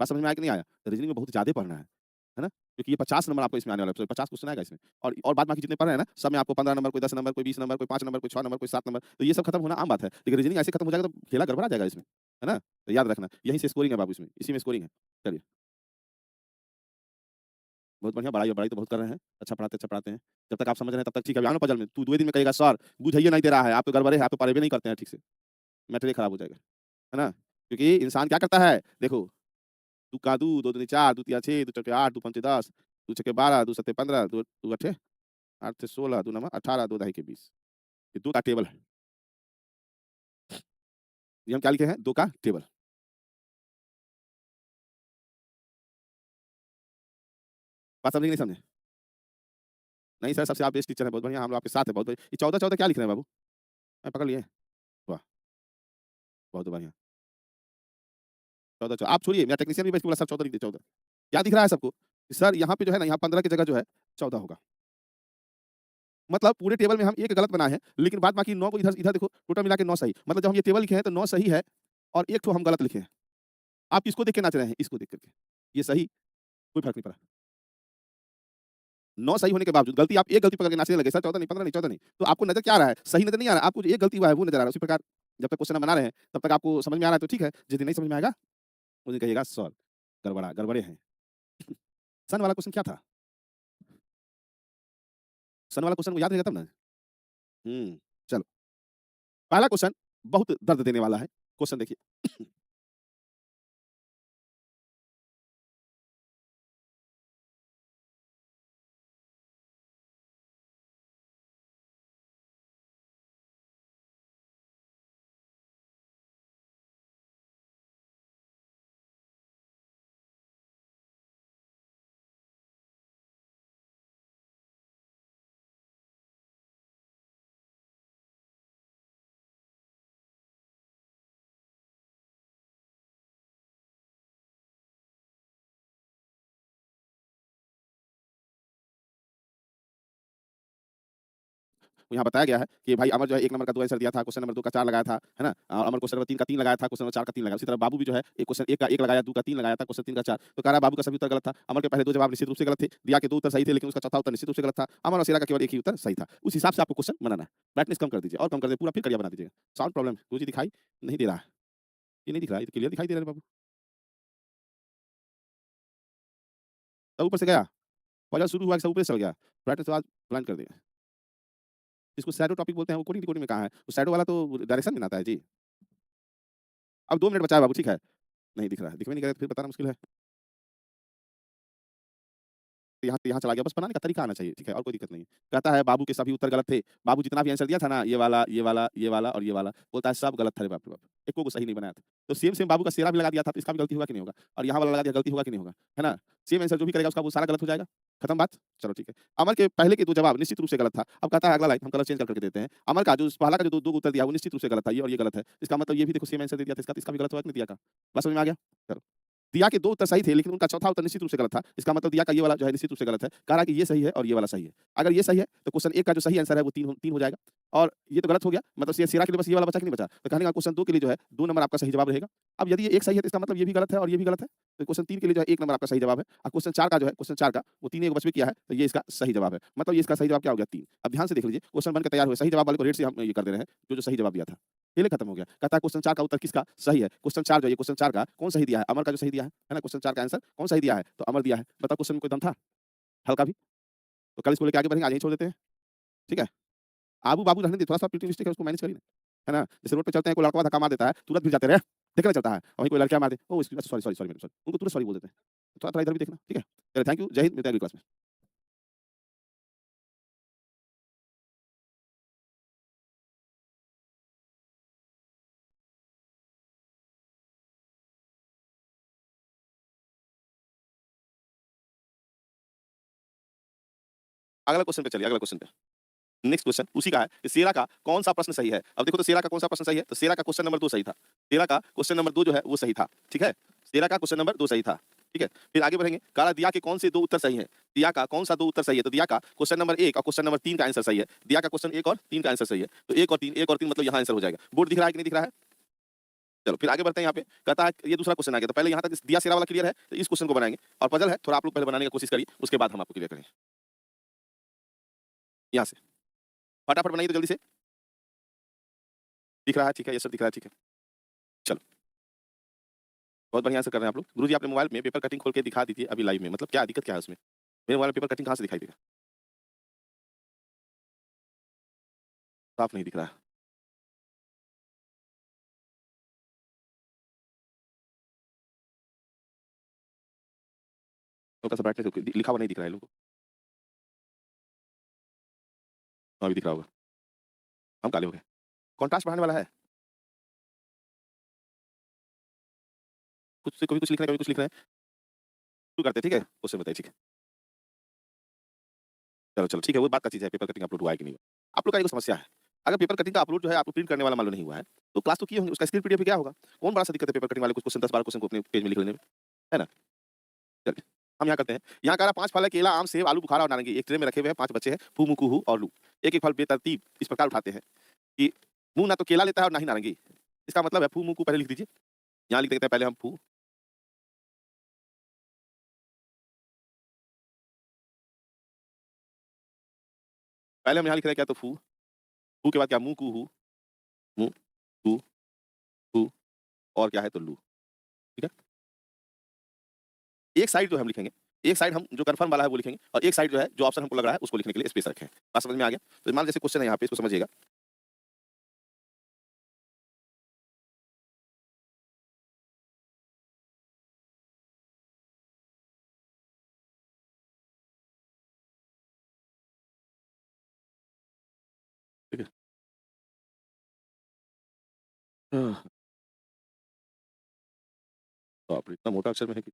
बात समझ में आया कि नहीं आया? तो रीजनिंग में बहुत ज़्यादा पढ़ना है ना? क्योंकि ये 50 नंबर आपको इसमें आने वाला है, 50 क्वेश्चन आएगा इसमें और बाद बाकी जितने पढ़ रहे हैं ना, सब में आपको 15 नंबर, कोई 10 नंबर, कोई 20 नंबर, कोई 5 नंबर, कोई 6 नंबर, कोई 7 नंबर, तो ये सब खत्म होना आम बात है। लेकिन रीजनिंग ऐसे खत्म हो जाएगा तो खेला गड़बड़ा जाएगा इसमें, है ना? तो याद रखना, यहीं से स्कोरिंग है बाबू इसमें, इसी में स्कोरिंग है। चलिए, बहुत बढ़िया, बड़ाई तो बहुत कर रहे हैं, अच्छा पढ़ाते हैं। जब तक आप समझ रहे हैं तब तक ठीक है, अभी आओ ना पजल में, तू 2 दिन में कहेगा सर बुझाइए नहीं दे रहा है, आप तो गड़बड़े हैं, आप तो पढ़ाई भी नहीं करते हैं ठीक से, मैटर ही खराब हो जाएगा, है ना? क्योंकि इंसान क्या करता है, देखो, दू का दू, दो दूनी 4, दू तिया 6, दू चौके 8, दू पंचे 10, दू छक्के 12, दू सत्ते 15, दू अठे 8 से 16, दू नमा 18, दो दहाई के 20। ये 2 का टेबल है। ये हम क्या लिखे हैं? 2 का टेबल। बात समझे कि नहीं समझे? नहीं सर, सबसे आप बेस्ट टीचर हैं, बहुत बढ़िया, हम लोग आपके साथ हैं, बहुत बढ़िया। ये 14-14 क्या लिख रहे हैं बाबू? पकड़ लिए? वाह! बहुत बढ़िया। 14 आप छोड़िए, मेरा टेक्नीशियन भी बस बोला सर 14 लिख दिए 14। क्या दिख रहा है सबको? कि सर यहाँ पे जो है ना, यहाँ 15 की जगह जो है 14 होगा। मतलब पूरे टेबल में हम एक गलत बनाए हैं, लेकिन बाद बाकी 9 को इधर इधर देखो, टोटल मिला के 9 सही। मतलब जब हम ये टेबल लिखे हैं तो 9 सही है और 1 ठो हम गलत लिखे हैं। आप किसको देख के नाच रहे हैं? इसको देख कर के। ये सही, कोई फ़र्क नहीं पड़ा। 9 सही होने के बावजूद गलती आप एक गलती पकड़ के नाचने लगे, सर 14 नहीं, 15 नहीं, 14 नहीं। तो आपको नज़र क्या आ रहा है? सही नज़र नहीं आ रहा है, आपको जो एक गलती हुआ है वो नज़र आ रहा है। उसी प्रकार जब तक क्वेश्चन हम बना रहे हैं, तब तक आपको समझ में आ रहा है तो ठीक है, जिस दिन नहीं समझ में आएगा, उस दिन कहिएगा सर गड़बड़े हैं। सन वाला क्वेश्चन क्या था? सन वाला क्वेश्चन को याद रहेगा तब ना? चलो। पहला क्वेश्चन बहुत दर्द देने वाला है। क्वेश्चन देखिए। यहाँ बताया गया है कि भाई अमर जो है 1 नंबर का 2 आंसर दिया था, क्वेश्चन नंबर 2 का 4 लगाया था, है ना? अमर क्वेश्चन नंबर 3 का 3 लगाया था, क्वेश्चन नंबर 4 का 3 लगाया। उसी तरह बाबू भी जो है एक क्वेश्चन 1 का 1 लगाया, 2 का 3 लगाया था, क्वेश्चन 3 का 4। तो कह रहा है बाबू का सभी उत्तर गलत था। अमर के पहले 2 जवाब निश्चित रूप से गलत थे, दिया के 2 उत्तर सही थे, लेकिन उसका चौथा उत्तर निश्चित रूप से गलत था। अमर और शेरा का केवल एक ही उत्तर सही था। उस हिसाब से आपको क्वेश्चन बनाना है। ब्राइटनेस कम कर दीजिए और कम कर दीजिए, पूरा फिर करिया बना दीजिएगा। साउंड प्रॉब्लम, कोई चीज़ दिखाई नहीं दे रहा है। ये नहीं दिख रहा है, ये तो क्लियर दिखाई दे रहा है बाबू। सब ऊपर से गया, पहले शुरू हुआ, सब ऊपर से चल गया। ब्राइटनेस तो आज ब्लाइंड कर दिया। जिसको शैडो टॉपिक बोलते हैं वो कोडिंग डिकोडिंग में कहाँ है? वो शैडो वाला तो डायरेक्शन में आता है जी। अब 2 मिनट बचा है बाबू, ठीक है? नहीं दिख रहा है, दिख भी नहीं रहा है, फिर बताना मुश्किल है। यहाँ यहाँ चला गया, बस बनाने का तरीका आना चाहिए, ठीक है? और कोई दिक्कत नहीं है। कहता है बाबू के सभी उत्तर गलत थे। बाबू जितना भी आंसर दिया था ना, ये वाला, ये वाला, ये वाला और ये वाला, बोलता है सब गलत था रे बाप रे बाप! एको को सही नहीं बनाया था। तो सेम सेम बाबू का सेरा भी लगा दिया था, तो इसका भी गलती होगा कि नहीं होगा? और यहाँ वाला लगा दिया, गलती होगा कि नहीं होगा? है ना? सेम आंसर जो भी करेगा उसका वो सारा गलत हो जाएगा। खत्म बात? चलो ठीक है। अमर के पहले के 2 जवाब निश्चित रूप से गलत था। अब कहता है अगला लाइन हम कलर चेंज कर के देते हैं। अमर का जो पहला का जो 2 उत्तर दिया वो निश्चित रूप से गलत था, ये और ये गलत है। इसका मतलब ये भी देखो सेम आंसर दे दिया था, इसका भी गलत होगा कि नहीं दिया का? बात समझ में आ गया? चलो। दिया के 2 उत्तर सही थे, लेकिन उनका चौथा उत्तर निश्चित रूप से गलत था। इसका मतलब दिया का ये वाला जो है निश्चित रूप से गलत है। कह रहा है कि ये सही है और ये वाला सही है। अगर ये सही है, तो क्वेश्चन 1 का जो सही आंसर है वो 3 हो जाएगा और ये तो गलत हो गया। मतलब शेरा के लिए बस ये वाला बचा कि नहीं बचा? तो कहने का क्वेश्चन 2 के लिए जो है 2 नंबर आपका सही जवाब रहेगा। अब यदि ये 1 सही है, तो इसका मतलब ये भी गलत है और ये भी गलत है। तो क्वेश्चन 3 के लिए जो है 1 नंबर आपका सही जवाब है। और क्वेश्चन 4 का जो है, क्वेश्चन 4 का वो 3 एक बच भी किया है, तो ये इसका सही जवाब है। मतलब ये इसका सही जवाब क्या हो गया? 3। अब ध्यान से देख लीजिए, क्वेश्चन बन के तैयार हुए, सही जवाब वाले को रेड से हम ये कर दे रहे हैं, जो सही जवाब दिया था। खेल खत्म हो गया। कहता है क्वेश्चन 4 का उत्तर किसका सही है? क्वेश्चन 4 जो है, ये क्वेश्चन 4 का कौन सही दिया है? अमर का जो सही दिया है ना? क्वेश्चन 4 का आंसर कौन सही दिया है? तो अमर दिया है। बताओ क्वेश्चन में कोई दम था? हल्का भी? तो कल इसको लेके आगे बढ़ेंगे, आज यहीं छोड़ देते हैं। ठीक है? आबू-बाबू रहने दे, थोड़ा-सा प्रीटी मिस्टेक है उसको मैनेज करिए ना। है ना? जैसे रोड पे चलते हैं, कोई लड़का धक्का मार देता है, तुरंत भिड़ जाते हैं, रे! देखने चलता है। और वहीं कोई लड़कियाँ मार दे, oh! Sorry, sorry, sorry madam sorry. उनको तुरंत सॉरी बोल देते हैं। थोड़ा-थोड़ा इधर भी देखना, ठीक है? चलिए थैंक यू, जय हिंद, मिलते हैं अगली क्लास में। अगला क्वेश्चन पे चलिए, अगला क्वेश्चन पे। नेक्स्ट क्वेश्चन उसी का है कि शेरा का कौन-सा प्रश्न सही है? अब देखो तो शेरा का कौन-सा प्रश्न सही है? तो शेरा का क्वेश्चन नंबर 2 सही था। शेरा का क्वेश्चन नंबर 2 जो है वो सही था, ठीक है? शेरा का क्वेश्चन नंबर 2 सही था, ठीक है? फिर आगे बढ़ेंगे, कह रहा दिया के कौन से 2 उत्तर सही हैं? दिया का कौन-सा 2 उत्तर सही है? तो दिया का क्वेश्चन नंबर 1 और क्वेश्चन नंबर 3 का आंसर सही है। दिया का क्वेश्चन 1 और 3 का आंसर सही है। तो 1 और 3 1 और 3 मतलब यहाँ आंसर हो जाएगा। बोर्ड दिख रहा है कि नहीं दिख रहा है? चलो फिर आगे बढ़ते हैं यहाँ पे। कहता है ये दूसरा क्वेश्चन आ गया, तो पहले यहाँ तक दिया सेरा वाला क्लियर है, तो इस क्वेश्चन को बनाएंगे और पजल है, थोड़ा आप लोग पहले बनाने की कोशिश करिए, उसके बाद हम आपको क्लियर करेंगे। यहाँ से फटाफट बनाइए तो जल्दी से। दिख रहा है? ठीक है, ये सर दिख रहा है, ठीक है। चलो बहुत बढ़िया से कर रहे हैं आप लोग। गुरुजी आपने मोबाइल में पेपर कटिंग खोल के दिखा दीजिए अभी लाइव में, मतलब क्या दिक्कत क्या है उसमें? मेरे मोबाइल में पेपर कटिंग कहाँ से दिखाई देगा? साफ नहीं दिख रहा है। हल्का सा ब्राइटनेस लिखा हुआ नहीं दिख रहा है लोगों को। हाँ, अभी दिख रहा होगा। हम काले हो गए। कॉन्ट्रास्ट बढ़ाने वाला है। कुछ से कभी कुछ लिख रहे हैं, कभी कुछ लिख रहे हैं। शुरू करते हैं, ठीक है? क्वेश्चन बताइए, ठीक है। चलो, चलो ठीक है, वो बात का चीज़ है, पेपर कटिंग अपलोड हुआ है कि नहीं हुआ। आप लोग का एक समस्या है, अगर पेपर कटिंग का अपलोड जो है आपको प्रिंट करने वाला मान लो नहीं हुआ है, तो क्लास तो किए होंगे, उसका स्क्रीन पीडीएफ क्या होगा? कौन बड़ा सा दिक्कत है पेपर कटिंग वाले कुछ क्वेश्चन 10-12 क्वेश्चन को अपने पेज में लिख लेने में, है ना? चलिए, हम यहाँ करते हैं। यहाँ कह रहा 5 फल है, केला, आम, सेब, आलू बुखारा और नारंगी। एक ट्रे में रखे हुए हैं, 5 बच्चे हैं, फू, मू, कुहू और लू। एक-एक फल बेतरतीब इस प्रकार उठाते हैं कि मुँह ना तो केला लेता है और ना ही नारंगी। इसका मतलब है फू, मू, कू पहले लिख दीजिए। यहाँ लिख देते हैं पहले हम फू। पहले हम यहाँ लिख रहे हैं क्या, तो फू, फू के बाद क्या, मू, कुहू, मू, कू, हू और क्या है तो लू, ठीक है? एक साइड जो हम लिखेंगे, एक साइड हम जो कन्फर्म वाला है वो लिखेंगे और एक साइड जो है, जो ऑप्शन हमको लग रहा है उसको लिखने के लिए स्पेस रखें। बात समझ में आ गया? तो मान जैसे क्वेश्चन है यहाँ पे, इसको समझिएगा। ठीक है? हाँ, बाप रे! इतना मोटा अक्षर में है कि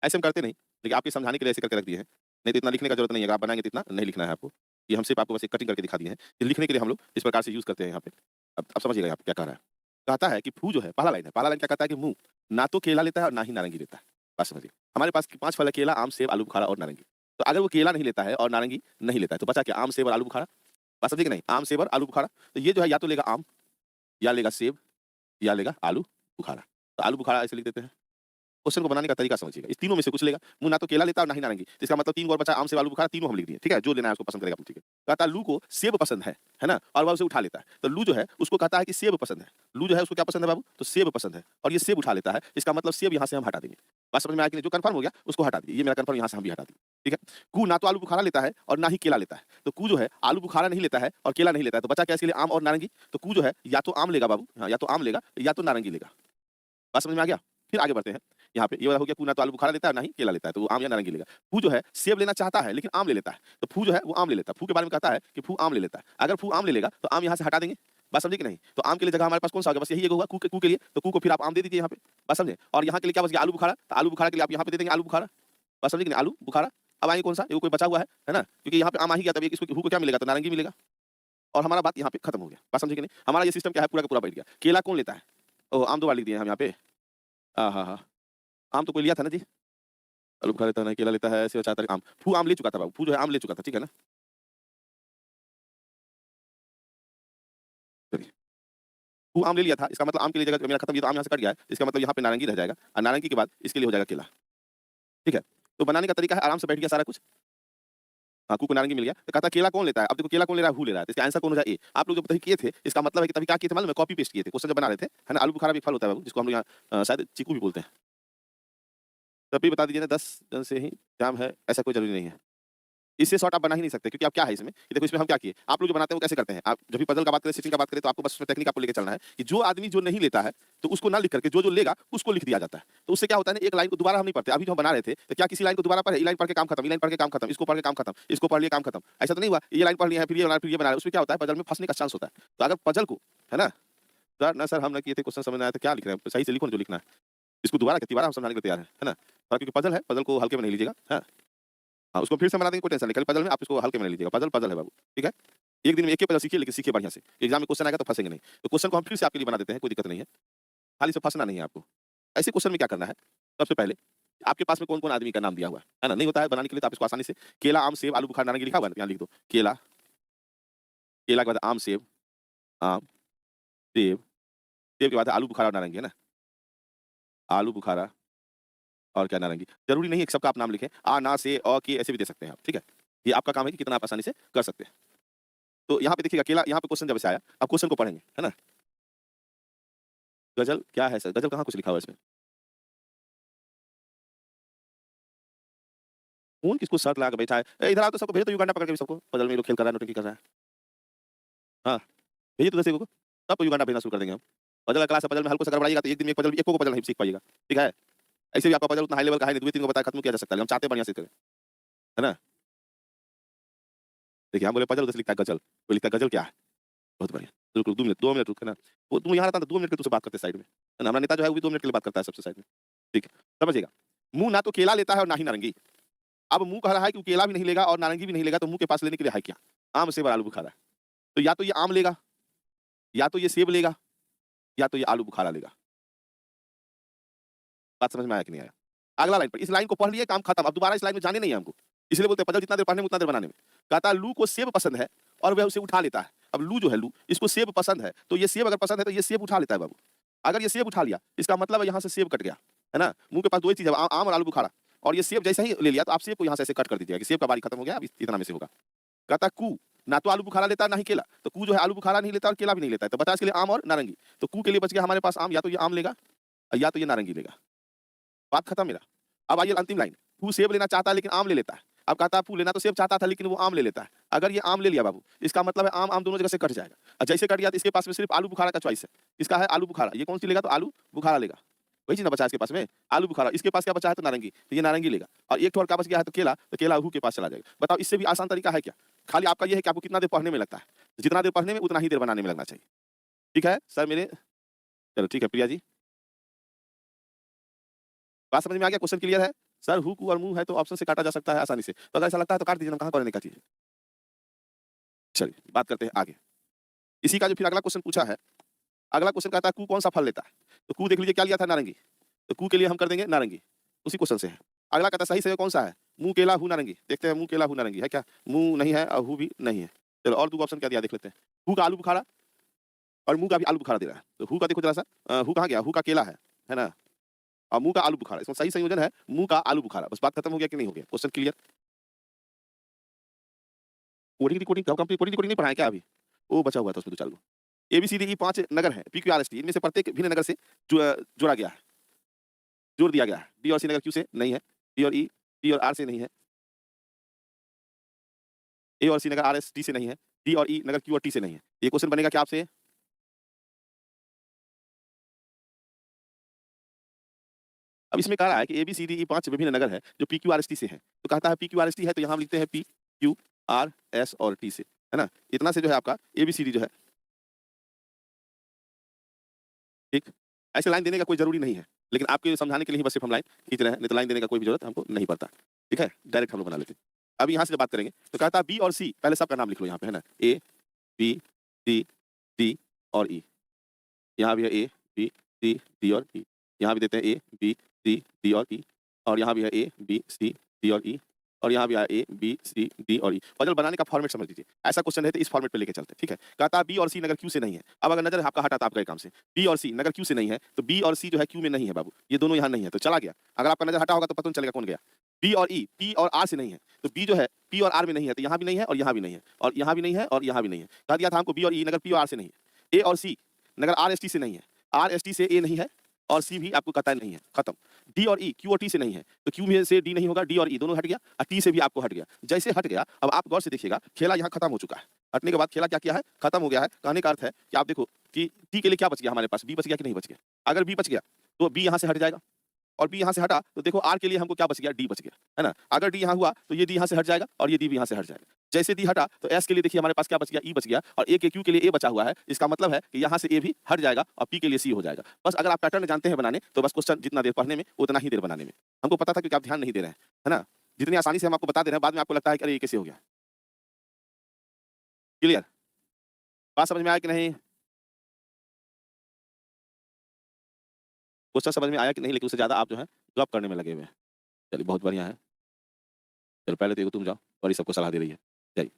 ऐसे हम करते नहीं, लेकिन आपके समझाने के लिए ऐसे करके रख दिए हैं। नहीं तो इतना लिखने का ज़रूरत नहीं है, अगर आप बनाएँगे तो इतना नहीं लिखना है आपको। ये हम सिर्फ़ आपको बस एक कटिंग करके दिखा दिए हैं। ये लिखने के लिए हम लोग इस प्रकार से यूज़ करते हैं यहाँ पे। अब समझिएगा आप क्या कह रहा है। कहता है कि फू जो है, पहला लाइन है, पहला लाइन क्या कहता है कि मुँह ना तो केला लेता है और ना ही नारंगी लेता है। बात समझिए। हमारे पास 5 फल है, केला, आम, सेब, आलू बुखारा और नारंगी। तो अगर वो केला नहीं लेता है और नारंगी नहीं लेता है, तो बचा क्या? आम, सेब और आलू बुखारा। बात समझे कि नहीं? आम, सेब और आलू बुखारा। तो ये जो है या तो लेगा आम, या लेगा सेब, या लेगा आलू बुखारा। तो आलू बुखारा ऐसे लिख देते हैं। क्वेश्चन को बनाने का तरीका समझिएगा। इस तीनों में से कुछ लेगा। मुँह ना तो केला लेता और ना ही नारंगी। तो इसका मतलब 3 और बचा, आम, सेब, आलू बुखारा, तीनों हम लिख दिए। ठीक है? जो लेना है उसको पसंद करेगा अपनी, ठीक है? कहता है लू को सेब पसंद है ना? और वह उसे उठा लेता है। तो लू जो है उसको कहता है कि सेब पसंद है। लू जो है उसको क्या पसंद है बाबू? तो सेब पसंद है और ये सेब उठा लेता है। इसका मतलब सेब यहाँ से हम हटा देंगे। बात समझ में आया कि नहीं? जो कन्फर्म हो गया उसको हटा दीजिए। ये मेरा कन्फर्म यहाँ से हम भी हटा दिए। ठीक है? कू ना तो आलू बुखारा लेता है और ना ही केला लेता है। तो कू जो है आलू बुखारा नहीं लेता है और केला नहीं लेता है। तो बचा क्या इसके लिए? आम और नारंगी। तो कू जो है या तो आम लेगा बाबू, हाँ, या तो आम लेगा या तो नारंगी लेगा। बात समझ में आ गया? फिर आगे बढ़ते हैं। यहाँ पे ये वाला हो गया, फू ना तो आलू बुखारा लेता है ना ही केला लेता है, तो वो आम या नारंगी लेगा। फू जो है सेब लेना चाहता है लेकिन आम ले लेता है, तो फू जो है वो आम ले लेता है। फू के बारे में कहता है कि फू आम ले लेता है। अगर फू आम ले लेगा तो आम यहाँ से हटा देंगे। बात समझे कि नहीं? तो आम के लिए जगह हमारे पास कौन-सा होगा? बस यही एक होगा कू के लिए, तो कू को फिर आप आम दे दीजिए यहाँ पे। बात समझे? और यहाँ के लिए क्या बच गया? आलू बुखारा, तो आलू बुखारा के लिए आप यहाँ पे दे देंगे आलू बुखारा। बात समझे कि नहीं? आलू बुखारा। अब आएँगे कौन-सा? ये कोई बचा हुआ है ना? क्योंकि यहाँ पे आम आ ही गया, तब ये इसको हू को क्या मिलेगा? तो नारंगी मिलेगा और हमारा बात यहाँ पे खत्म हो गया। बात समझे कि नहीं? हमारा ये सिस्टम क्या है? पूरा का पूरा बैठ गया। केला कौन लेता है? ओह! आम 2 बार लिख दिए हम यहाँ पे। आहा! आम तो कोई लिया था ना जी? आलू बुखारा लेता है, नहीं केला लेता है, सेब चाहता है आम। फू आम ले चुका था बाबू, फू जो है आम ले चुका था, ठीक है ना? चलिए, फू आम ले लिया था, इसका मतलब आम के लिए जगह मेरा खत्म, ये तो आम यहाँ से कट गया है, इसका मतलब यहाँ पे नारंगी रह जाएगा और नारंगी के बाद इसके लिए हो जाएगा केला, ठीक है? तो बनाने का तरीका है, आराम से बैठ गया सारा कुछ। हाँ, कू को नारंगी मिल गया, तो कहता है केला कौन लेता है? अब देखो केला कौन ले रहा है? हू ले रहा है, तो इसका आंसर कौन हो जाए? ए। आप लोग जब तभी किए थे, इसका मतलब है कि तभी क्या किए थे मालूम है? कॉपी पेस्ट किए थे, क्वेश्चन जब बना रहे थे, है ना? आलू बुखारा भी एक फल होता है बाबू, जिसको हम लोग यहाँ शायद चीकू भी बोलते हैं। तब भी बता दीजिए ना 10 जन से ही काम है, ऐसा कोई ज़रूरी नहीं है। इससे शॉर्ट आप बना ही नहीं सकते, क्योंकि अब क्या है इसमें, ये देखो इसमें हम क्या किए, आप लोग जो बनाते हैं वो कैसे करते हैं, आप जब भी पजल का बात करें, सीटिंग का बात करें, तो आपको बस उसमें टेक्निक आपको लेके चलना है कि जो आदमी जो नहीं लेता है तो उसको ना लिख करके जो लेगा उसको लिख दिया जाता है। तो उससे क्या होता है ना, एक लाइन को दोबारा हम नहीं पढ़ते। अभी जो हम बना रहे थे तो क्या किसी लाइन को दोबारा पढ़े? ये लाइन पढ़ के काम खत्म, ये लाइन पढ़ के काम खत्म, इसको पढ़ के काम खत्म, इसको पढ़ लिया काम खत्म, ऐसा तो नहीं हुआ। ये लाइन पढ़ लिया है, फिर ये बना, फिर ये बना रहे हैं। उसमें क्या होता है, पजल में फंसने का चांस होता है। तो अगर पजल को, है ना, सर ना सर हम ना किए थे, क्वेश्चन समझ में आया तो क्या लिख रहे हैं, सही से लिखो ना जो लिखना है। इसको दोबारा के तिबारा हम समझाने के लिए तैयार है ना? क्योंकि पजल है, पजल को हल्के में नहीं लीजिएगा, हाँ। हाँ, उसको फिर से बना देंगे, कोई टेंशन नहीं। खाली पजल में आप इसको हल्के में ले लीजिएगा। पजल, पजल है बाबू, ठीक है? एक दिन में एक ही पजल सीखिए, लेकिन सीखिए बढ़िया से। एग्ज़ाम में क्वेश्चन आएगा तो फँसेंगे नहीं। तो क्वेश्चन को हम फिर से आपके लिए बना देते हैं, कोई दिक्कत नहीं है। खाली से फँसना नहीं है आपको। ऐसे क्वेश्चन में क्या करना है, सबसे पहले आपके पास में कौन-कौन आदमी का नाम दिया हुआ है ना? नहीं होता है बनाने के लिए, तो आप इसको आसानी से केला, आम, सेब, आलू बुखारा, नारंगी लिखा हुआ है ना, यहाँ लिख दो। केला, केला के बाद आम, सेब, आम, सेब, सेब के बाद है आलू बुखारा और नारंगी, है ना? आलू बुखारा और क्या नारंगी। ज़रूरी नहीं है कि सबका आप नाम लिखें। आ, ना, से, के ऐसे भी दे सकते हैं आप, ठीक है? ये आपका काम है कि कितना आप आसानी से कर सकते हैं। तो यहाँ पे देखिएगा केला यहाँ पे क्वेश्चन जब से आया, अब क्वेश्चन को पढ़ेंगे, है ना? गज़ल क्या है सर? गज़ल कहाँ कुछ लिखा हुआ है इसमें? कौन किसको शर्त लगा के बैठा है? इधर आओ तो सबको भेजो तो युगांडा पकड़ के भी सबको। पजल में ये लोग खेल कर रहा है, नौटंकी कर रहा है। हाँ, भेजिए तो 10 लोगों को। सबको युगांडा भेजना शुरू कर देंगे हम। पजल का क्लास है, पजल में हल्को सा गड़बड़ाइएगा तो एक दिन में एक पजल एको को पजल नहीं सीख पाइएगा, ठीक है? ऐसे भी आपका पजल उतना हाई लेवल का है नहीं, 2-3 को बता के खत्म किया जा सकता है। हम चाहते हैं बढ़िया से करें, है ना? देखिए हम बोले पजल, उधर से लिखता है गज़ल। कोई लिखता है गज़ल क्या है? बहुत बढ़िया। बिल्कुल 2 मिनट रुक, है ना? वो तुम यहाँ रहता तो 2 मिनट के तुमसे बात करते साइड में, है ना? हमारा नेता जो है वो भी 2 मिनट के लिए बात करता है सबसे साइड में। ठीक है, समझिएगा। मुँह ना तो केला लेता है और ना ही नारंगी। अब मुँह कह रहा है कि वो केला भी नहीं लेगा और नारंगी भी नहीं लेगा, तो मुँह के पास लेने के लिए है क्या? आम, सेब और आलू बुखारा। तो या तो ये आम लेगा, या तो ये सेब लेगा, या तो ये आलू बुखारा लेगा। बात समझ में आया कि नहीं आया? अगला लाइन पर इस लाइन को पढ़ लिए, काम खत्म। अब दोबारा इस लाइन में जाने नहीं है हमको। इसलिए बोलते हैं पजल जितना देर पढ़ने में उतना देर बनाने में। कहता है लू को सेब पसंद है और वह उसे उठा लेता है। अब लू जो है लू, इसको सेब पसंद है, तो ये सेब अगर पसंद है तो ये सेब उठा लेता है बाबू। अगर ये सेब उठा लिया, इसका मतलब है यहाँ से सेब कट गया, है ना? मुँह के पास 2 ही चीज़ है, आम और आलू बुखारा। और ये सेब जैसे ही ले लिया तो आप सेब को यहाँ से ऐसे कट कर दीजिएगा कि सेब का बारी खत्म हो गया, अब इतना में से होगा। कहता है कू, ना तो आलू बुखारा लेता है ना ही केला। तो कू जो है आलू बुखारा नहीं लेता और केला भी नहीं लेता है। तो बचा इसके लिए आम और नारंगी। तो कू के लिए बच गया हमारे पास आम, या तो ये आम लेगा या तो ये नारंगी लेगा। बात खत्म मेरा। अब आइए अंतिम लाइन। तू सेब लेना चाहता है लेकिन आम ले लेता है। अब कहता है तू लेना तो सेब चाहता था लेकिन वो आम ले लेता है। अगर ये आम ले लिया बाबू, इसका मतलब है आम दोनों जगह से कट जाएगा। और जैसे कट गया तो इसके पास में सिर्फ आलू बुखारा का चॉइस है। इसका है आलू बुखारा। ये कौन सी लेगा? तो आलू बुखारा लेगा। वही चीज़ ना बचा है इसके पास में, आलू बुखारा। इसके पास क्या बचा है? तो नारंगी। तो ये नारंगी लेगा। और एक ठो और क्या बच गया है? तो केला। तो केला हू के पास चला जाएगा। बताओ इससे भी आसान तरीका है क्या? खाली आपका ये है कि आपको कितना देर पढ़ने में लगता है। जितना देर पढ़ने में उतना ही देर बनाने में लगना चाहिए। ठीक है? सर मेरे चलो ठीक है प्रिया जी। बात समझ में आ गया? क्वेश्चन क्लियर है? सर हुक और मुँह है तो ऑप्शन से काटा जा सकता है आसानी से। तो अगर ऐसा लगता है तो काट दीजिए ना, कहाँ करने का चीज़ है। चलिए बात करते हैं आगे। इसी का जो फिर अगला क्वेश्चन पूछा है, अगला क्वेश्चन कहता है कू कौन सा फल लेता है? तो कू देख लीजिए क्या लिया था? नारंगी। तो कू के लिए हम कर देंगे नारंगी। उसी क्वेश्चन से है। अगला कहता है सही समय कौन सा है? मुँह केला हू नारंगी। देखते हैं मुँह केला हू नारंगी है क्या? मुँह नहीं है और हू भी नहीं है। चलो और 2 ऑप्शन क्या दिया देख लेते हैं। हू का आलू बुखारा और मुँह का भी आलू बुखारा दे रहा है। तो हू का देखो ज़रा सा हू कहाँ गया? हू का केला है ना? और मुँह का आलू बुखारा। इसमें सही संयोजन है मुँह का आलू बुखारा। बस बात खत्म हो गया कि नहीं हो गया? Question clear? कोडिंग रिकोडिंग कब कंप्लीट? कोडिंग रिकोडिंग नहीं पढ़ाया क्या अभी? वो बचा हुआ था उसमें 2-4 गो। एबीसीडी 5 नगर हैं, पीक्यूआरएसटी इनमें से प्रत्येक भिन्न नगर से जोड़ा गया है, जोड़ दिया गया है। डी और सी नगर क्यू से नहीं है, डी और ई, टी और आर से नहीं है, ए और सी नगर आर एस टी से नहीं है, डी और ई नगर क्यू और टी से नहीं है। ये क्वेश्चन बनेगा क्या आपसे? अब इसमें कह रहा है कि एबीसीडी ई 5 विभिन्न नगर है जो पीक्यूआरएसटी से हैं। तो कहता है पीक्यूआरएसटी है तो यहाँ हम लिखते हैं पी, क्यू, आर, एस और टी से, है ना? इतना से जो है आपका एबीसीडी जो है, ठीक? ऐसे लाइन देने का कोई ज़रूरी नहीं है, लेकिन आपके समझाने के लिए ही बस सिर्फ हम लाइन खींच रहे हैं, नहीं तो लाइन देने का कोई भी ज़रूरत हमको नहीं पड़ता, ठीक है? डायरेक्ट हम लोग बना लेते हैं। अब यहाँ से जब बात करेंगे, तो कहता है बी और सी, पहले सबका नाम लिख लो यहाँ पे, है ना? ए, बी, सी, डी और ई। यहाँ भी है ए, बी, सी, डी और ई। यहाँ भी देते हैं ए, बी, सी, डी और ई। और यहाँ भी है ए, बी, सी, डी और ई। और यहाँ भी है ए, बी, सी, डी और ई। पजल बनाने का फॉर्मेट समझ लीजिए। ऐसा क्वेश्चन है तो इस फॉर्मेट पे लेके चलते हैं, ठीक है? कहता है बी और सी नगर क्यू से नहीं है। अब अगर नज़र आपका हटा था आपका काम से, बी और सी नगर क्यू से नहीं है, तो बी और सी जो है क्यू में नहीं है बाबू। ये दोनों यहाँ नहीं है, तो चला गया। अगर आपका नज़र हटा होगा तो पता नहीं चलेगा कौन गया। बी और ई, पी और आर से नहीं है। तो बी जो है पी और आर में नहीं है, तो यहाँ भी नहीं है और यहाँ भी नहीं है और यहाँ भी नहीं है और यहाँ भी नहीं है। कह दिया था हमको बी और ई नगर पी और आर से नहीं है। ए और सी नगर आर एस टी से नहीं है। आर एस टी से ए नहीं है और सी भी आपको कहता नहीं है, खत्म। डी और ई क्यू और टी से नहीं है, तो क्यू में से डी नहीं होगा, डी और ई दोनों हट गया और टी से भी आपको हट गया। जैसे हट गया, अब आप गौर से देखिएगा, खेला यहाँ खत्म हो चुका है। हटने के बाद खेला क्या किया है? खत्म हो गया है। कहने का अर्थ है कि आप देखो कि टी के लिए क्या बच गया हमारे पास? बी बच गया कि नहीं बच गया? अगर बी बच गया तो बी यहाँ से हट जाएगा और बी यहाँ से हटा तो देखो आर के लिए हमको क्या बच गया? डी बच गया, है ना? अगर डी यहाँ हुआ तो ये डी यहाँ से हट जाएगा और ये डी भी यहाँ से हट जाएगा। जैसे डी हटा तो एस के लिए देखिए हमारे पास क्या बच गया? ई बच गया और ए के क्यू के लिए ए बचा हुआ है। इसका मतलब है कि यहाँ से ए भी हट जाएगा और पी के लिए सी हो जाएगा। बस अगर आप पैटर्न जानते हैं बनाने तो बस क्वेश्चन जितना देर पढ़ने में उतना ही देर बनाने में। हमको पता था क्योंकि आप ध्यान नहीं दे रहे हैं, है ना? जितनी आसानी से हम आपको बता दे रहे हैं बाद में आपको लगता है कि अरे ये कैसे हो गया? क्लियर? बात समझ में आया कि नहीं? क्वेश्चन समझ में आया कि नहीं? लेकिन उससे ज़्यादा आप जो है जॉब करने में लगे हुए हैं। चलिए बहुत बढ़िया है। चलो पहले तो एगो तुम जाओ और ये सबको सलाह दे रही है। जाइए।